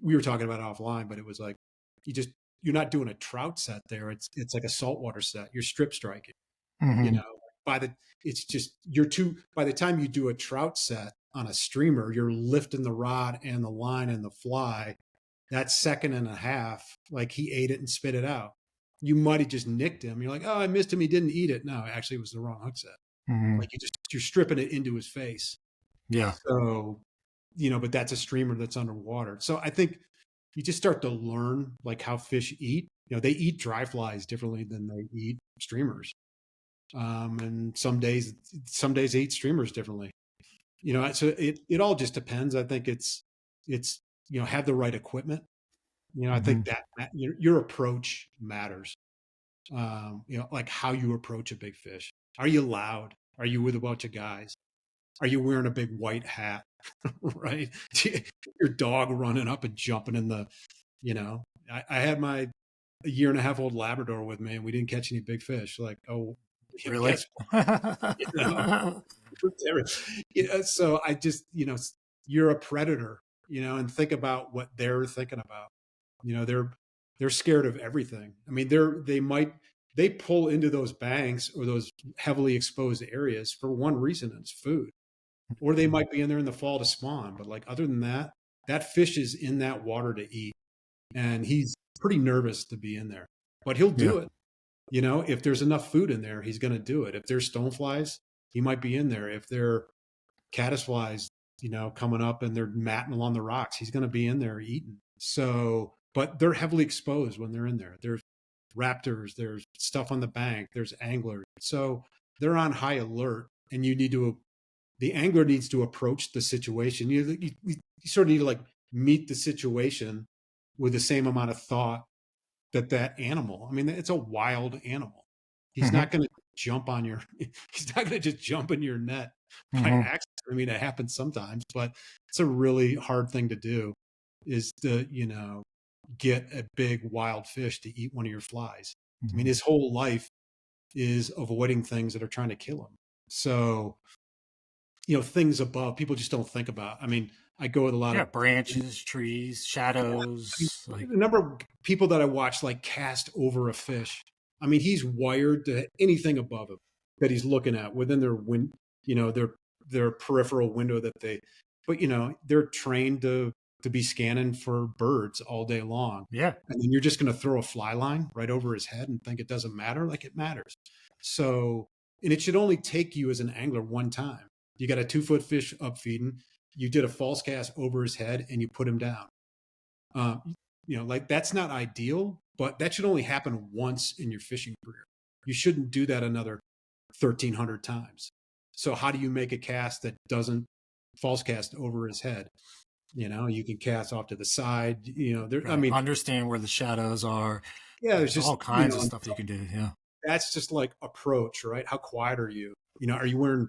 We were talking about it offline, but it was like, you're not doing a trout set there. It's like a saltwater set. You're strip striking, you Hmm. know, by the, it's just, by the time you do a trout set on a streamer, you're lifting the rod and the line and the fly. That second and a half, like he ate it and spit it out. You might have just nicked him. You're like, oh, I missed him. He didn't eat it. No, actually, it was the wrong hook set. Hmm. Like you're stripping it into his face. Yeah. So, but that's a streamer that's underwater. So I think you just start to learn like how fish eat. They eat dry flies differently than they eat streamers. And some days they eat streamers differently. So it all just depends. I think it's have the right equipment. I Hmm. think that your approach matters. Like how you approach a big fish. Are you loud? Are you with a bunch of guys? Are you wearing a big white hat? Right? Your dog running up and jumping in the, I had my a year and a half old Labrador with me and we didn't catch any big fish. Like, oh, Really? guess what? So I just, you're a predator, and think about what they're thinking about. They're scared of everything. I mean, they pull into those banks or those heavily exposed areas for one reason, it's food. Or they might be in there in the fall to spawn. But like other than that, that fish is in that water to eat. And he's pretty nervous to be in there. But he'll Yeah. do it. If there's enough food in there, he's going to do it. If there's stoneflies, he might be in there. If they're caddisflies, coming up and they're matting along the rocks, he's going to be in there eating. So, but they're heavily exposed when they're in there. There's raptors, there's stuff on the bank, there's anglers. So they're on high alert, and the angler needs to approach the situation. You sort of need to like meet the situation with the same amount of thought that animal. I mean, it's a wild animal. He's Hmm. not going to jump on your. He's not going to just jump in your net by Hmm. accident. I mean, it happens sometimes, but it's a really hard thing to do. Is to get a big wild fish to eat one of your flies. I mean, Hmm. his whole life is avoiding things that are trying to kill him. So things above people just don't think about. I mean, I go with a lot Yeah. of Branches, trees, shadows. Like, the number of people that I watch like cast over a fish. I mean, he's wired to anything above him that he's looking at within their peripheral window that but they're trained to be scanning for birds all day long. yeah. And then you're just going to throw a fly line right over his head and think it doesn't matter. Like it matters. So, and it should only take you as an angler one time. You got a 2-foot fish up feeding. You did a false cast over his head and you put him down. Like that's not ideal, but that should only happen once in your fishing career. You shouldn't do that another 1,300 times. So how do you make a cast that doesn't false cast over his head? You can cast off to the side. I mean, understand where the shadows are. Yeah, there's just all kinds of stuff you can do. Yeah, that's just like approach, right? How quiet are you? Are you wearing,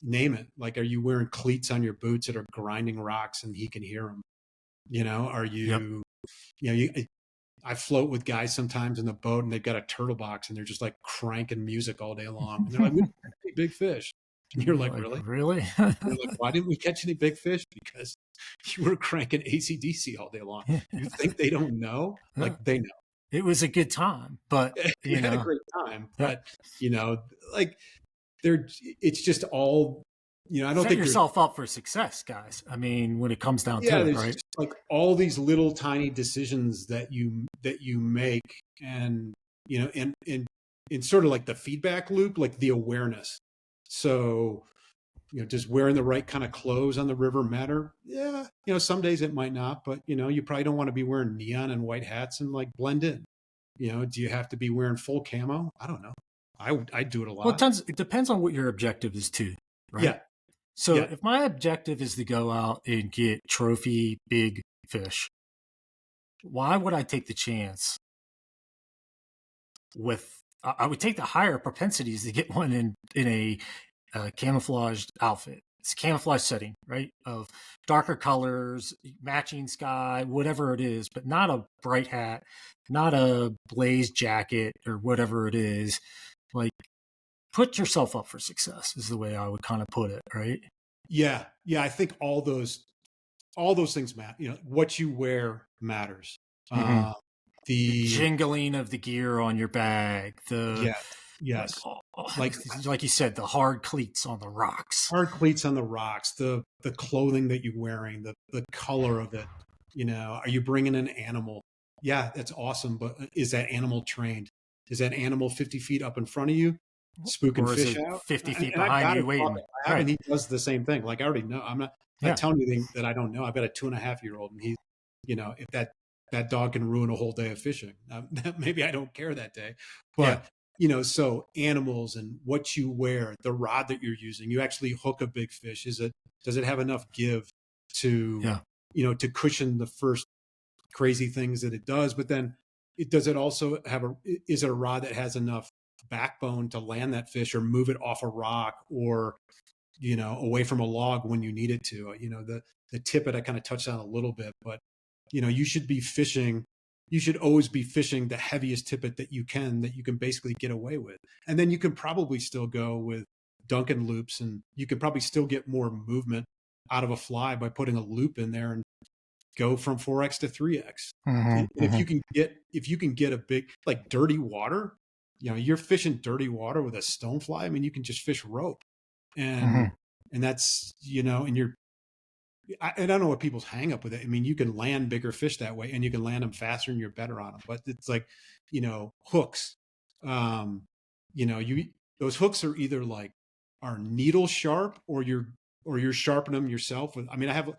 name it, like, are you wearing cleats on your boots that are grinding rocks and he can hear them? Are you, I float with guys sometimes in the boat and they've got a turtle box and they're just like cranking music all day long. And they're like, we don't catch any big fish. And you're like, really? Really? You're like, why didn't we catch any big fish? Because you were cranking AC/DC all day long. You think they don't know? Like, they know. It was a good time, but you had a great time, but like it's just all, I don't set think yourself up for success, guys. I mean, when it comes down to it, right? Just like all these little tiny decisions that you make, and in sort of like the feedback loop, like the awareness. So, does wearing the right kind of clothes on the river matter? Yeah. Some days it might not, but you probably don't want to be wearing neon and white hats and like blend in. Do you have to be wearing full camo? I don't know. I do it a lot. Well, it depends on what your objective is too, right? Yeah. So if my objective is to go out and get trophy big fish, why would I take the chance I would take the higher propensities to get one in a camouflaged outfit. It's a camouflage setting, right? Of darker colors, matching sky, whatever it is, but not a bright hat, not a blaze jacket or whatever it is. Like, put yourself up for success is the way I would kind of put it, right? Yeah. I think all those things matter. What you wear matters. Mm-hmm. The jingling of the gear on your bag. Yes. Like you said, the hard cleats on the rocks. The clothing that you're wearing, the color of it. Are you bringing an animal? Yeah, that's awesome. But is that animal trained? Is that animal 50 feet up in front of you, spooking fish out? 50 feet behind you waiting. And he does the same thing. Like, I already know. I'm not telling you anything that I don't know. I've got a 2.5-year-old, and he, if that dog can ruin a whole day of fishing. Maybe I don't care that day, but so animals and what you wear, the rod that you're using, you actually hook a big fish. Does it have enough give to, to cushion the first crazy things that it does? But then does it also is it a rod that has enough backbone to land that fish or move it off a rock or, away from a log when you need it to? The tippet I kind of touched on a little bit, but you should always be fishing the heaviest tippet that you can basically get away with. And then you can probably still go with Duncan loops, and you could probably still get more movement out of a fly by putting a loop in there and go from 4X to 3X. Mm-hmm, if you can get a big, like, dirty water, you're fishing dirty water with a stonefly. I mean, you can just fish rope, and that's, and I don't know what people's hang up with it. I mean, you can land bigger fish that way and you can land them faster and you're better on them, but it's like, hooks, those hooks are either are needle sharp or you're sharpening them yourself with, I have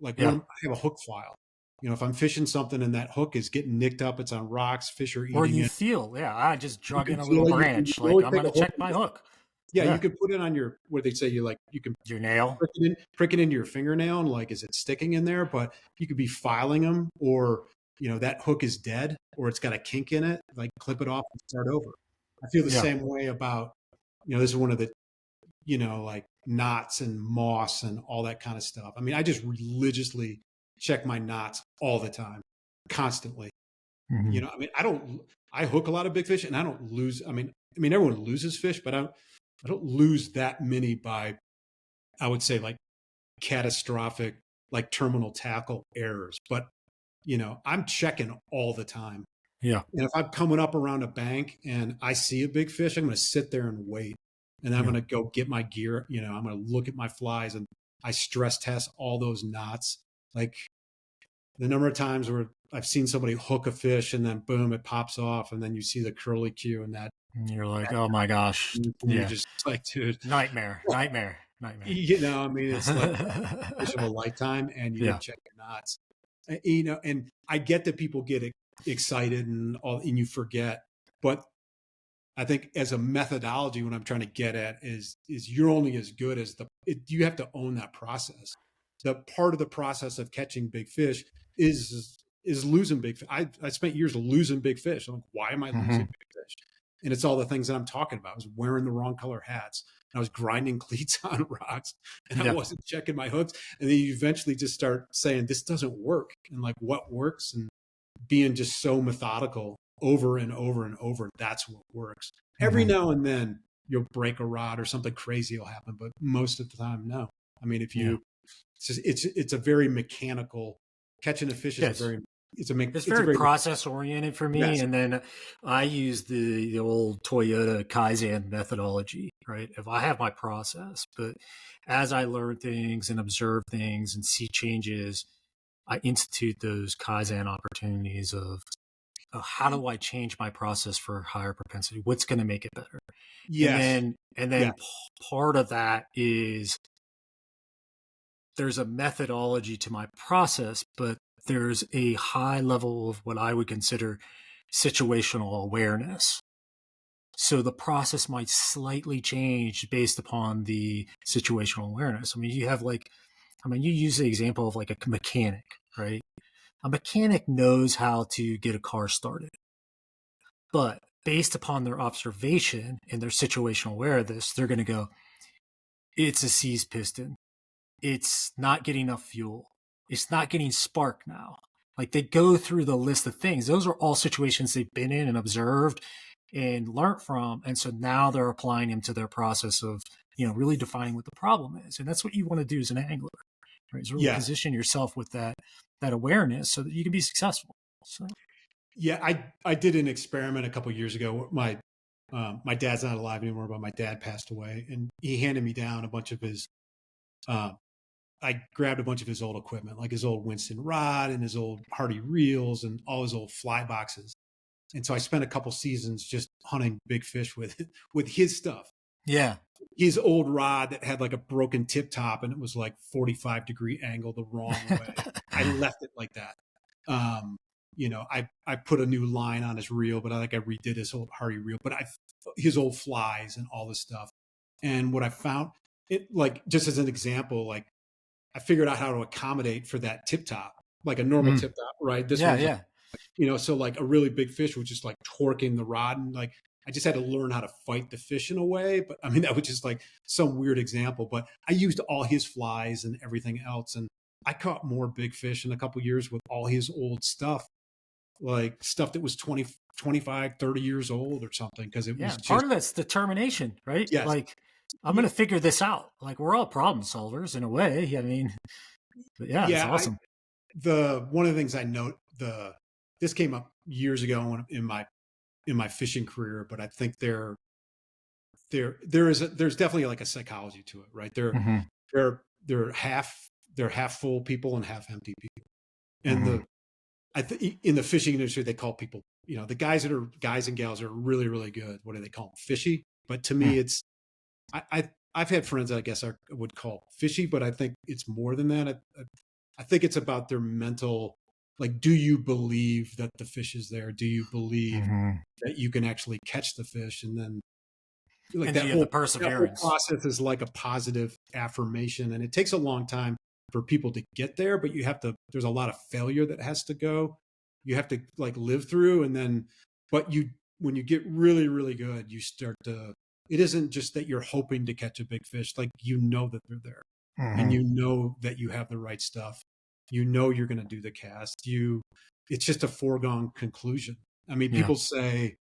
I have a hook file. If I'm fishing something and that hook is getting nicked up, it's on rocks, fish are eating it. Or you feel, I just drug in a little branch. I'm going to check my hook. Yeah, you could put it on your, what they say, you can your nail, prick it into your fingernail, and like, is it sticking in there? But you could be filing them, or that hook is dead, or it's got a kink in it. Like, clip it off and start over. I feel the same way about, this is one of the, like, knots and moss and all that kind of stuff. I mean, I just religiously check my knots all the time, constantly. Mm-hmm. I hook a lot of big fish, and I don't lose. I mean, everyone loses fish, but I don't lose that many by, I would say, like, catastrophic, like, terminal tackle errors. But, I'm checking all the time. Yeah. And if I'm coming up around a bank and I see a big fish, I'm going to sit there and wait. And I'm going to go get my gear. I'm going to look at my flies, and I stress test all those knots. Like, the number of times where I've seen somebody hook a fish and then boom, it pops off, and then you see the curly cue, and that. And you're like, oh my gosh. You're just like, dude. Nightmare. Nightmare. I mean, it's like fish of a lifetime, and you Yeah. didn't check your knots. And I get that people get excited and all, and you forget, but I think as a methodology, what I'm trying to get at is you're only as good as you have to own that process. The part of the process of catching big fish is losing big fish. I spent years losing big fish. I'm like, why am I losing big fish? And it's all the things that I'm talking about. I was wearing the wrong color hats. I was grinding cleats on rocks, and I Yeah. wasn't checking my hooks. And then you eventually just start saying, this doesn't work. And like, what works? And being just so methodical over and over and over, that's what works. Every now and then you'll break a rod or something crazy will happen, but most of the time, no. I mean, Yeah. it's a very mechanical, catching a fish is Yes. it's It's a very very, process oriented for me. yes. And then I use the old Toyota Kaizen methodology, right? If I have my process, but as I learn things and observe things and see changes, I institute those Kaizen opportunities of how do I change my process for higher propensity? What's going to make it better? And Yes. then, and Yeah. then part of that is there's a methodology to my process, but there's a high level of what I would consider situational awareness. So the process might slightly change based upon the situational awareness. I mean, you use the example of like a mechanic, right? A mechanic knows how to get a car started, but based upon their observation and their situational awareness, they're going to go, it's a seized piston. It's not getting enough fuel. It's not getting spark now. Like they go through the list of things. Those are all situations they've been in and observed and learned from. And so now they're applying them to their process of, really defining what the problem is. And that's what you want to do as an angler, right? Is really Yes. position yourself with that awareness so that you can be successful. So Yeah. I did an experiment a couple of years ago. My dad's not alive anymore, but my dad passed away, and he handed me down a bunch of his, uh, I grabbed a bunch of his old equipment, like his old Winston rod and his old Hardy reels and all his old fly boxes. And so I spent a couple seasons just hunting big fish with his stuff. yeah. His old rod that had like a broken tip top and it was like 45-degree angle the wrong way. I left it like that. Um, I put a new line on his reel, but I redid his old Hardy reel, but his old flies and all this stuff. And what I found, it like just as an example, like I figured out how to accommodate for that tip top, like a normal tip top, right? This Yeah. one's Yeah. so like a really big fish was just like torquing the rod, and like I just had to learn how to fight the fish in a way. But I mean, that was just like some weird example, but I used all his flies and everything else. And I caught more big fish in a couple years with all his old stuff, like stuff that was 20, 25, 30 years old or something. Cause it Yeah. was Part just, of that's determination, right? yes. Like, I'm going to figure this out. Like, we're all problem solvers in a way. I mean, but yeah, it's Yeah. awesome. One of the things I note, this came up years ago in my fishing career, but I think there's definitely like a psychology to it, right? Mm-hmm. They're half full people and half empty people. And Mm-hmm. I think in the fishing industry, they call people, the guys that are guys and gals are really, really good. What do they call them? Fishy. But to me, it's, I've had friends that I guess I would call fishy, but I think it's more than that. I think it's about their mental, like, do you believe that the fish is there? Do you believe Mm-hmm. that you can actually catch the fish? And then like And then you have the that whole perseverance. process is like a positive affirmation, and it takes a long time for people to get there, but there's a lot of failure that has to go, you have to like live through. And then but when you get really, really good, you start to, it isn't just that you're hoping to catch a big fish, like that they're there, and Mm-hmm. that you have the right stuff, you're going to do the cast, it's just a foregone conclusion. I mean, Yeah. people say,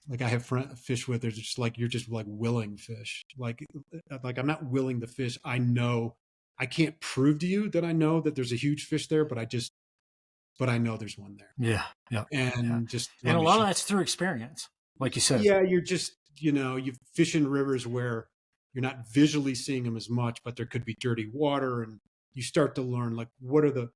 like I have fish with, they're just like, you're just like willing fish. Like I'm not willing the fish. I know I can't prove to you that I know that there's a huge fish there, but I know there's one there. Yeah. Yeah. Yeah. And just And let a me lot show of that's through experience, like you said. Yeah, you're just, you fish in rivers where you're not visually seeing them as much, but there could be dirty water, and you start to learn like what are the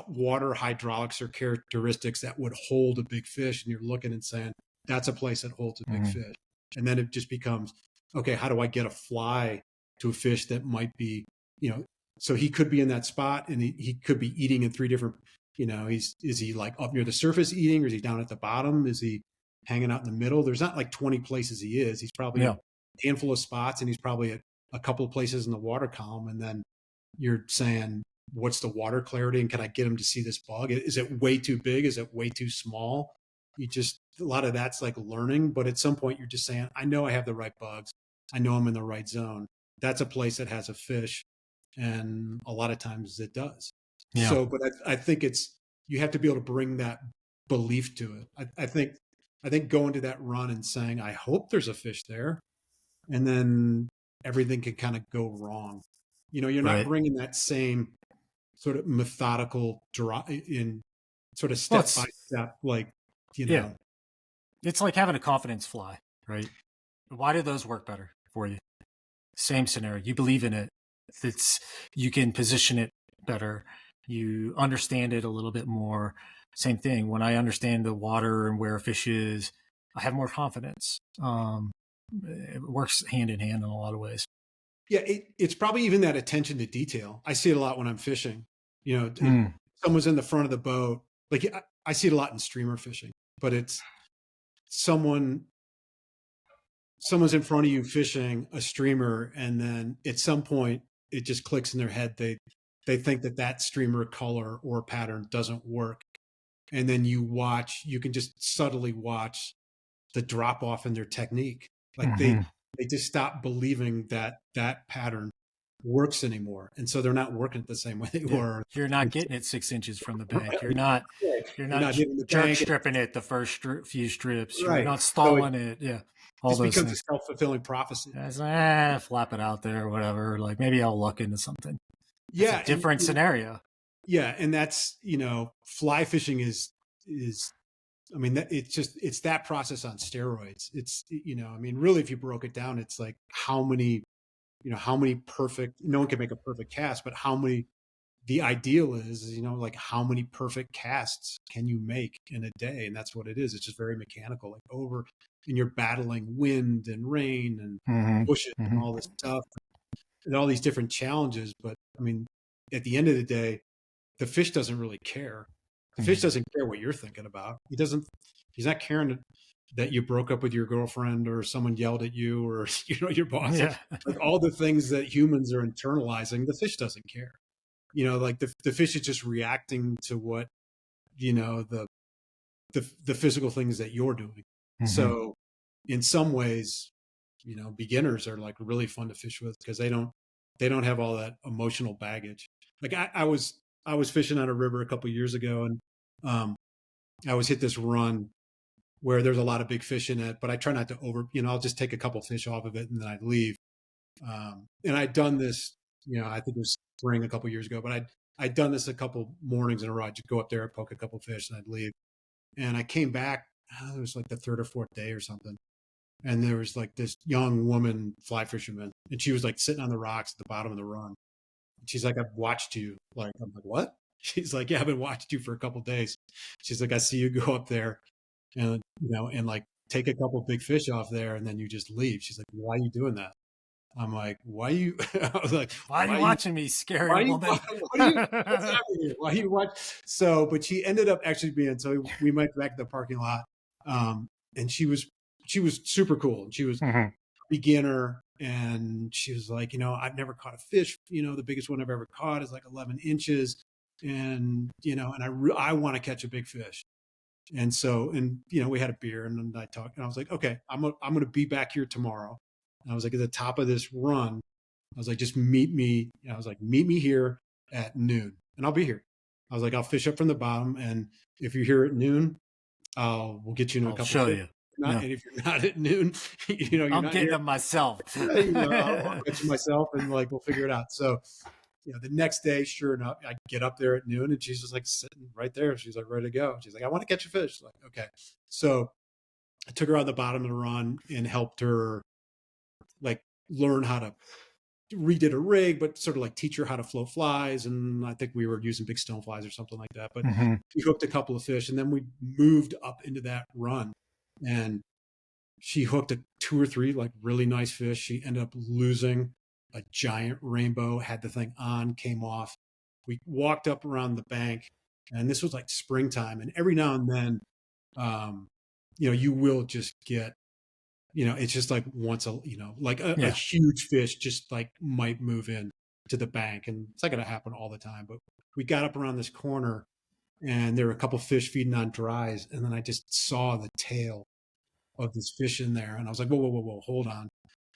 water hydraulics or characteristics that would hold a big fish, and you're looking and saying that's a place that holds a big Mm-hmm. fish. And then it just becomes, okay, how do I get a fly to a fish that might be, so he could be in that spot and he could be eating in three different, is he like up near the surface eating, or is he down at the bottom? Is he hanging out in the middle? There's not like 20 places he is. He's probably Yeah. a handful of spots, and he's probably at a couple of places in the water column. And then you're saying, what's the water clarity, and can I get him to see this bug? Is it way too big? Is it way too small? A lot of that's like learning, but at some point you're just saying, I know I have the right bugs. I know I'm in the right zone. That's a place that has a fish. And a lot of times it does. Yeah. So, but I think you have to be able to bring that belief to it. I think going to that run and saying, I hope there's a fish there, and then everything can kind of go wrong. You're not Right. bringing that same sort of methodical in sort of step by step, like, Yeah. It's like having a confidence fly, right? Why do those work better for you? Same scenario. You believe in it. You can position it better. You understand it a little bit more. Same thing. When I understand the water and where a fish is, I have more confidence. It works hand in hand in a lot of ways. Yeah, it's probably even that attention to detail. I see it a lot when I'm fishing. Someone's in the front of the boat. Like I see it a lot in streamer fishing, but it's someone's in front of you fishing a streamer, and then at some point it just clicks in their head. They think that streamer color or pattern doesn't work, and then you can just subtly watch the drop off in their technique. Like they just stop believing that pattern works anymore, and so they're not working it the same way they were. You're not getting it 6 inches from the bank. You're not hitting the jerk bank. stripping it the first few strips. Right. You're not stalling it. Yeah. All just those becomes things. a self-fulfilling prophecy. It's like, flap it out there or whatever. Like maybe I'll luck into something. Yeah. It's a different scenario. Yeah. And that's, fly fishing is, I mean, it's that process on steroids. It's, really, if you broke it down, it's like how many perfect, no one can make a perfect cast, but the ideal is, like how many perfect casts can you make in a day? And that's what it is. It's just very mechanical, and you're battling wind and rain and bushes and all this stuff and all these different challenges. But I mean, at the end of the day, the fish doesn't really care. The fish doesn't care what you're thinking about. He's not caring that you broke up with your girlfriend or someone yelled at you or, your boss. Yeah. Like all the things that humans are internalizing, the fish doesn't care. Like the fish is just reacting to what, the physical things that you're doing. So in some ways, beginners are like really fun to fish with because they don't have all that emotional baggage. Like I was fishing on a river a couple of years ago, and I always hit this run where there's a lot of big fish in it, but I try not to I'll just take a couple fish off of it and then I'd leave. And I'd done this, I think it was spring a couple of years ago, but I'd done this a couple mornings in a row. I'd just go up there and poke a couple fish and I'd leave. And I came back, it was like the third or fourth day or something. And there was like this young woman fly fisherman, and she was like sitting on the rocks at the bottom of the run. And she's like, I've watched you. Like, I'm like, what? She's like, yeah, I've been watching you for a couple of days. She's like, I see you go up there and, and like take a couple of big fish off there and then you just leave. She's like, why are you doing that? I'm like, why are you? I was like, why are you watching me, scary woman? Why are you watching? So, but she ended up actually being, so we went back to the parking lot. And she was super cool. And she was a beginner. And she was like, I've never caught a fish. The biggest one I've ever caught is like 11 inches. And, and I want to catch a big fish. And so, we had a beer and then I talked and I was like, okay, I'm going to be back here tomorrow. And I was like, at the top of this run, I was like, just meet me. I was like, meet me here at noon and I'll be here. I was like, I'll fish up from the bottom. And if you're here at noon, we'll get you into a couple show of fish. you. And if you're not at noon, you're I'm not getting here. them myself. I'll get you myself and like, we'll figure it out. So, the next day, sure enough, I get up there at noon and she's just like sitting right there. She's like ready to go. She's like, I want to catch a fish. Like, okay. So I took her on the bottom of the run and helped her like learn how to redid a rig, but sort of like teach her how to float flies. And I think we were using big stone flies or something like that, but we hooked a couple of fish and then we moved up into that run and she hooked 2 or 3 like really nice fish. She ended up losing a giant rainbow, had the thing on, came off. We walked up around the bank, and this was like springtime. And every now and then, you will just get, it's just like once like a Yeah. huge fish just like might move in to the bank. And it's not going to happen all the time. But we got up around this corner, and there were a couple fish feeding on dries. And then I just saw the tail of this fish in there. And I was like, whoa, whoa, whoa, whoa, hold on.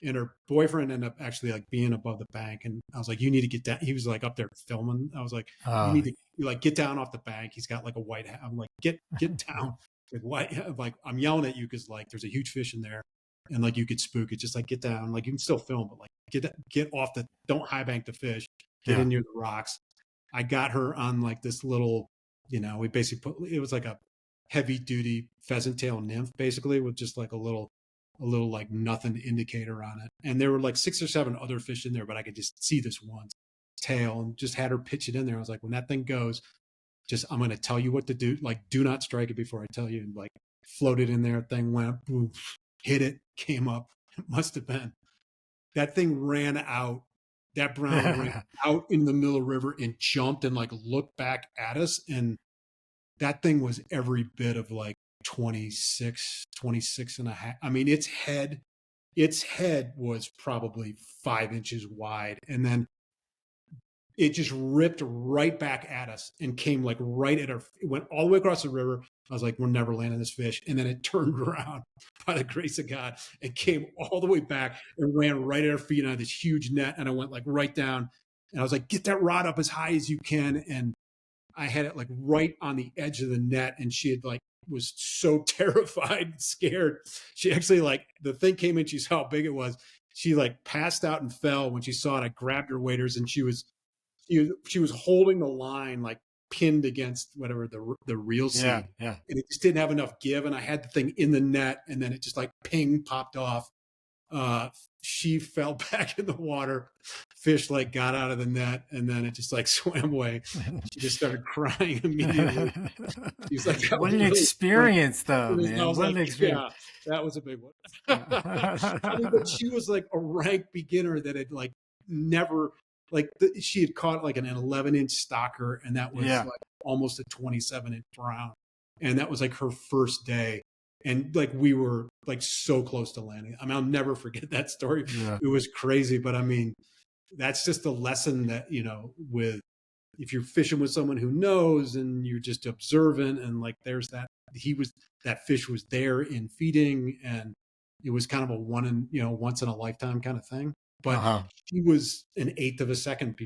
And her boyfriend ended up actually like being above the bank. And I was like, you need to get down. He was like up there filming. I was like, you Uh, need to like get down off the bank. He's got like a white hat. I'm like, get down. Like, white, like I'm yelling at you because like there's a huge fish in there, and like you could spook it. Just like get down. Like you can still film, but like get off the, don't high bank the fish. Get yeah. in near the rocks. I got her on like this little, we basically put, it was like a heavy duty pheasant tail nymph, basically, with just like a little like nothing indicator on it. And there were like 6 or 7 other fish in there, but I could just see this one tail, and just had her pitch it in there. I was like, when that thing goes, just, I'm going to tell you what to do. Like, do not strike it before I tell you. And like floated in there, thing went, boom, hit it, came up. It must have been. That thing ran out. That brown ran out in the middle of the river and jumped and like looked back at us. And that thing was every bit of like 26 and a half. I mean, its head was probably 5 inches wide. And then it just ripped right back at us and came like right at our, it went all the way across the river. I was like, we're never landing this fish. And then it turned around by the grace of God and came all the way back and ran right at our feet on this huge net. And I went like right down, and I was like, get that rod up as high as you can. And I had it like right on the edge of the net, and she had like, was so terrified and scared. She actually, like, the thing came in, she saw how big it was. She like passed out and fell when she saw it. I grabbed her waders, and she was holding the line like pinned against whatever the reel Yeah. seat, Yeah. and it just didn't have enough give. And I had the thing in the net, and then it just like ping popped off. She fell back in the water. Fish like got out of the net, and then it just like swam away. She just started crying immediately. She was like, that What was an really fun. experience, though, I man. was What like, an experience. yeah, that was a big one. I mean, but she was like a rank beginner that had like never, like she had caught like an 11-inch stocker, and that was Yeah. like almost a 27-inch brown. And that was like her first day. And like we were like so close to landing. I mean, I'll never forget that story. Yeah. It was crazy, but I mean, that's just a lesson that, with, if you're fishing with someone who knows and you're just observant, and like there's that fish was there in feeding, and it was kind of a once in a lifetime kind of thing. But Uh-huh. she was an eighth of a second,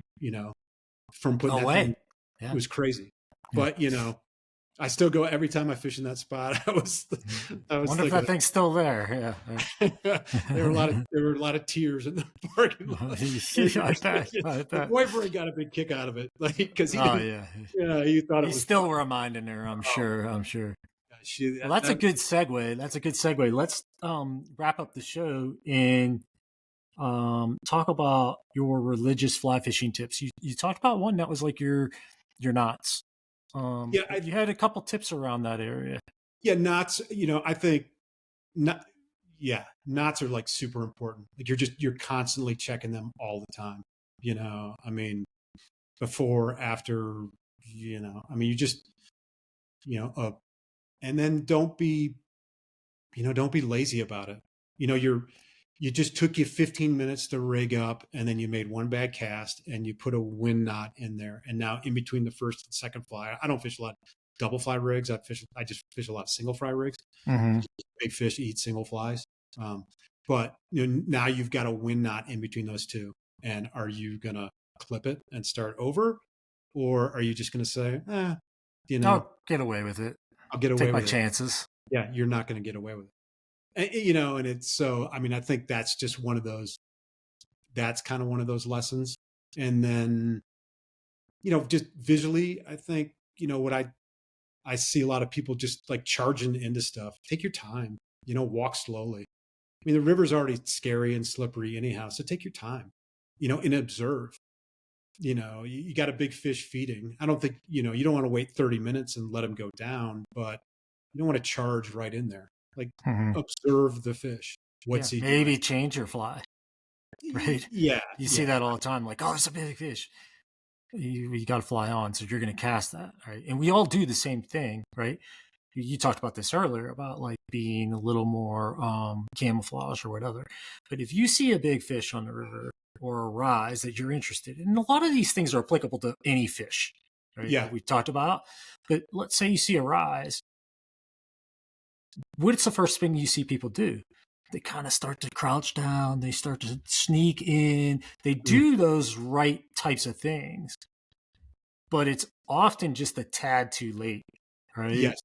from putting No that thing. way. It Yeah. was crazy. Yeah. But I still go every time I fish in that spot. I was Wonder if thinking that thing's still there. Yeah. there were a lot of tears in the parking lot. I bet. I My bet. boyfriend got a big kick out of it, like, because he Oh, didn't, yeah. he thought it He's was still funny. reminding her, I'm sure. I'm sure. Well, that's a That, good segue. That's a good segue. Let's wrap up the show and talk about your religious fly fishing tips. You talked about one that was like your knots. yeah, You had a couple tips around that area. yeah, knots. I think not. Yeah, knots are like super important. Like you're constantly checking them all the time. I mean, before, after. I mean, you just, and then don't be lazy about it. You just took you 15 minutes to rig up, and then you made one bad cast, and you put a wind knot in there. And now in between the first and second fly, I don't fish a lot of double fly rigs. I just fish a lot of single fly rigs. Mm-hmm. Big fish eat single flies. But now you've got a wind knot in between those two. And are you going to clip it and start over? Or are you just going to say, I'll get away with it. I'll get away Take my with it. chances. Yeah, you're not going to get away with it. And it's so, I mean, I think that's just that's kind of one of those lessons. And then, just visually, I think, what I see a lot of people just like charging into stuff. Take your time, walk slowly. I mean, the river's already scary and slippery anyhow. So take your time, and observe. You got a big fish feeding. I don't think, you don't want to wait 30 minutes and let him go down, but you don't want to charge right in there. Like, Mm-hmm. observe the fish. What's he doing? Maybe change your fly. right? Yeah, You see yeah, that all the time, like, oh, it's a big fish. You got to fly on, so you're going to cast that, right? And we all do the same thing, right? You talked about this earlier about like being a little more camouflage or whatever. But if you see a big fish on the river or a rise that you're interested in, and a lot of these things are applicable to any fish, right? yeah. That we talked about. But let's say you see a rise, what's the first thing you see people do? They kind of start to crouch down, they start to sneak in, they Mm, do those right types of things, but it's often just a tad too late, right? yes,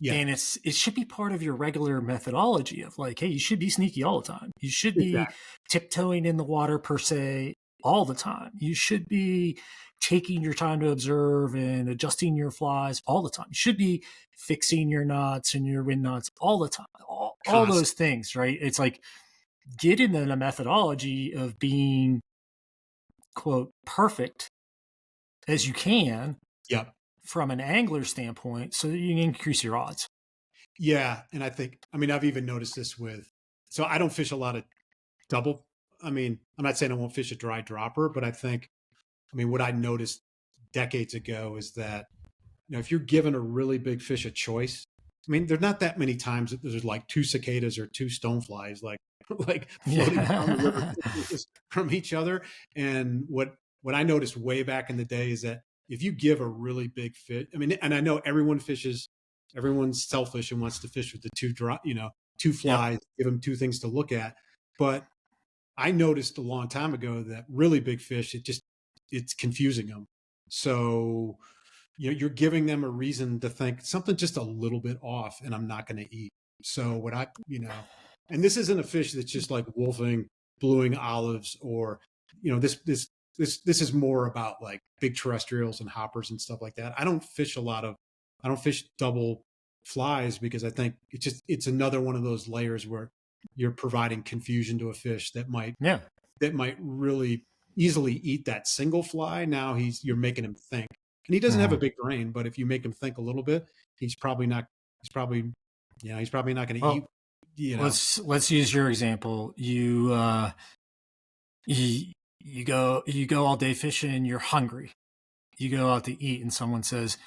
yeah, And it should be part of your regular methodology of like, hey, you should be sneaky all the time. You should be exactly. tiptoeing in the water per se all the time. You should be taking your time to observe and adjusting your flies all the time. You should be fixing your knots and your wind knots all the time. All those Constant. things, right? It's like get into the methodology of being quote perfect as you can Yep. from an angler standpoint so that you can increase your odds. Yeah, and I think, I mean, I've even noticed this with, so I don't fish a lot of double. I mean, I'm not saying I won't fish a dry dropper, but I think, I mean, what I noticed decades ago is that, if you're given a really big fish a choice, I mean, there's not that many times that there's like two cicadas or two stoneflies like floating down the river Yeah. 6 inches from each other. And what I noticed way back in the day is that if you give a really big fish, I mean, and I know everyone's selfish and wants to fish with the two Yep. flies, give them two things to look at. But I noticed a long time ago that really big fish, it's confusing them. So you're giving them a reason to think something just a little bit off, and I'm not going to eat. So what and this isn't a fish that's just like wolfing, blueing olives, or this is more about like big terrestrials and hoppers and stuff like that. I don't fish double flies because I think it's another one of those layers where you're providing confusion to a fish Yeah. that might really easily eat that single fly. Now you're making him think. And he doesn't have a Mhm. big brain, but if you make him think a little bit, he's probably not he's probably he's probably not going to eat, Well, you know. let's use your example. You go all day fishing. You're hungry. You go out to eat, and someone says,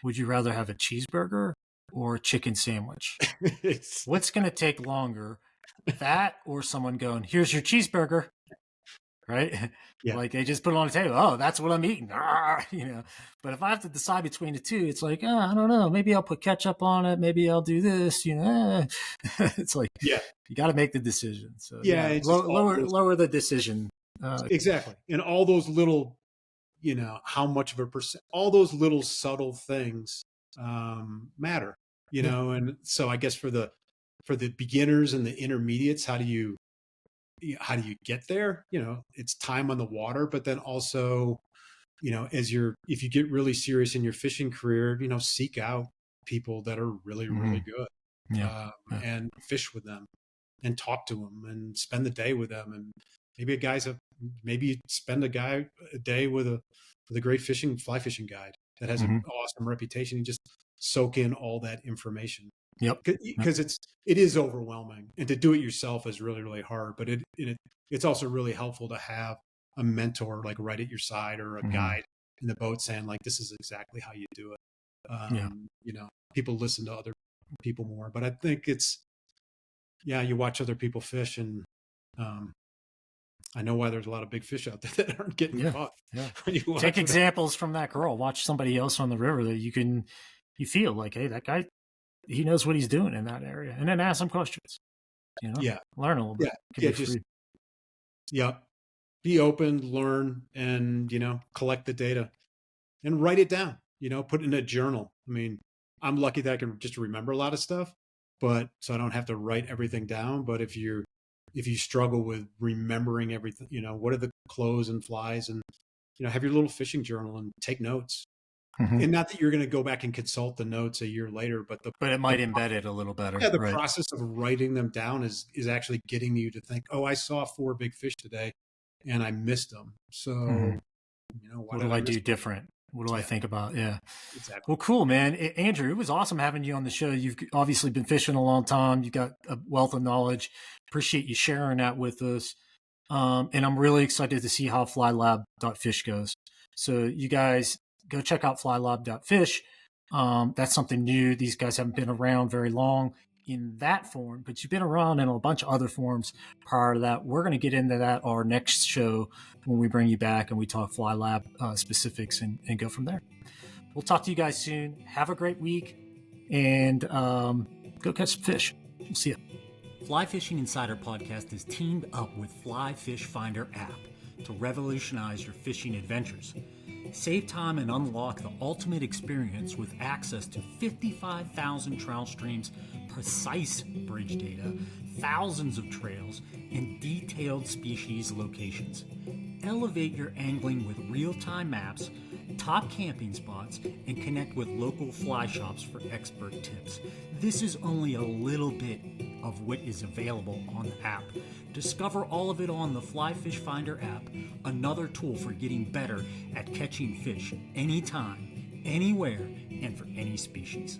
"Would you rather have a cheeseburger or a chicken sandwich?" It's, What's going to take longer, that or someone going, "Here's your cheeseburger," right? yeah. Like they just put it on the table. Oh, that's what I'm eating. But if I have to decide between the two, it's like, I don't know. Maybe I'll put ketchup on it. Maybe I'll do this. It's like Yeah. you got to make the decision. So Yeah, yeah, it's just all those lower the decision. exactly. And all those little, how much of a percent all those little subtle things matter, Yeah. and so I guess for the beginners and the intermediates, how do you get there? It's time on the water, but then also, if you get really serious in your fishing career, seek out people that are really, really Hmm. good, Yeah. um, Yeah. and fish with them and talk to them and spend the day with them. And maybe you spend a day with a great fly fishing guide that has an Hmm. awesome reputation. You just soak in all that information Yep. Yep. because it is overwhelming, and to do it yourself is really, really hard, but it's also really helpful to have a mentor like right at your side, or a Hmm. guide in the boat saying like, this is exactly how you do it. Yeah. People listen to other people more, but I think you watch other people fish, and um, I know why there's a lot of big fish out there that aren't getting Yeah. caught Yeah. when you Take watch what. examples from that girl. Watch somebody else on the river that you feel like, hey, that guy, he knows what he's doing in that area, and then ask some questions. Yeah, Learn a little bit. yeah, It can yeah, be just free. yeah, be open, learn, and collect the data and write it down. Put it in a journal. I mean, I'm lucky that I can just remember a lot of stuff, but so I don't have to write everything down. But if you struggle with remembering everything, what are the clothes and flies, and have your little fishing journal and take notes. Hmm. And not that you're going to go back and consult the notes a year later, but But it the might embed it a little better, yeah, the right? process of writing them down is actually getting you to think, oh, I saw 4 big fish today, and I missed them. Hmm. So why What did do I I miss do them? different? What do I Yeah, think about? Yeah. exactly. Well, cool, man. Andrew, it was awesome having you on the show. You've obviously been fishing a long time. You got a wealth of knowledge. Appreciate you sharing that with us. And I'm really excited to see how FlyLab.fish goes. So you guys go check out FlyLab.fish. That's something new. These guys haven't been around very long in that form, but you've been around in a bunch of other forms prior to that. We're going to get into that our next show when we bring you back and we talk FlyLab specifics and go from there. We'll talk to you guys soon. Have a great week and go catch some fish. We'll see you. Fly Fishing Insider Podcast is teamed up with Fly Fish Finder app to revolutionize your fishing adventures. Save time and unlock the ultimate experience with access to 55,000 trout streams, precise bridge data, thousands of trails, and detailed species locations. Elevate your angling with real-time maps, top camping spots, and connect with local fly shops for expert tips. This is only a little bit of what is available on the app. Discover all of it on the Fly Fish Finder app, another tool for getting better at catching fish anytime, anywhere, and for any species.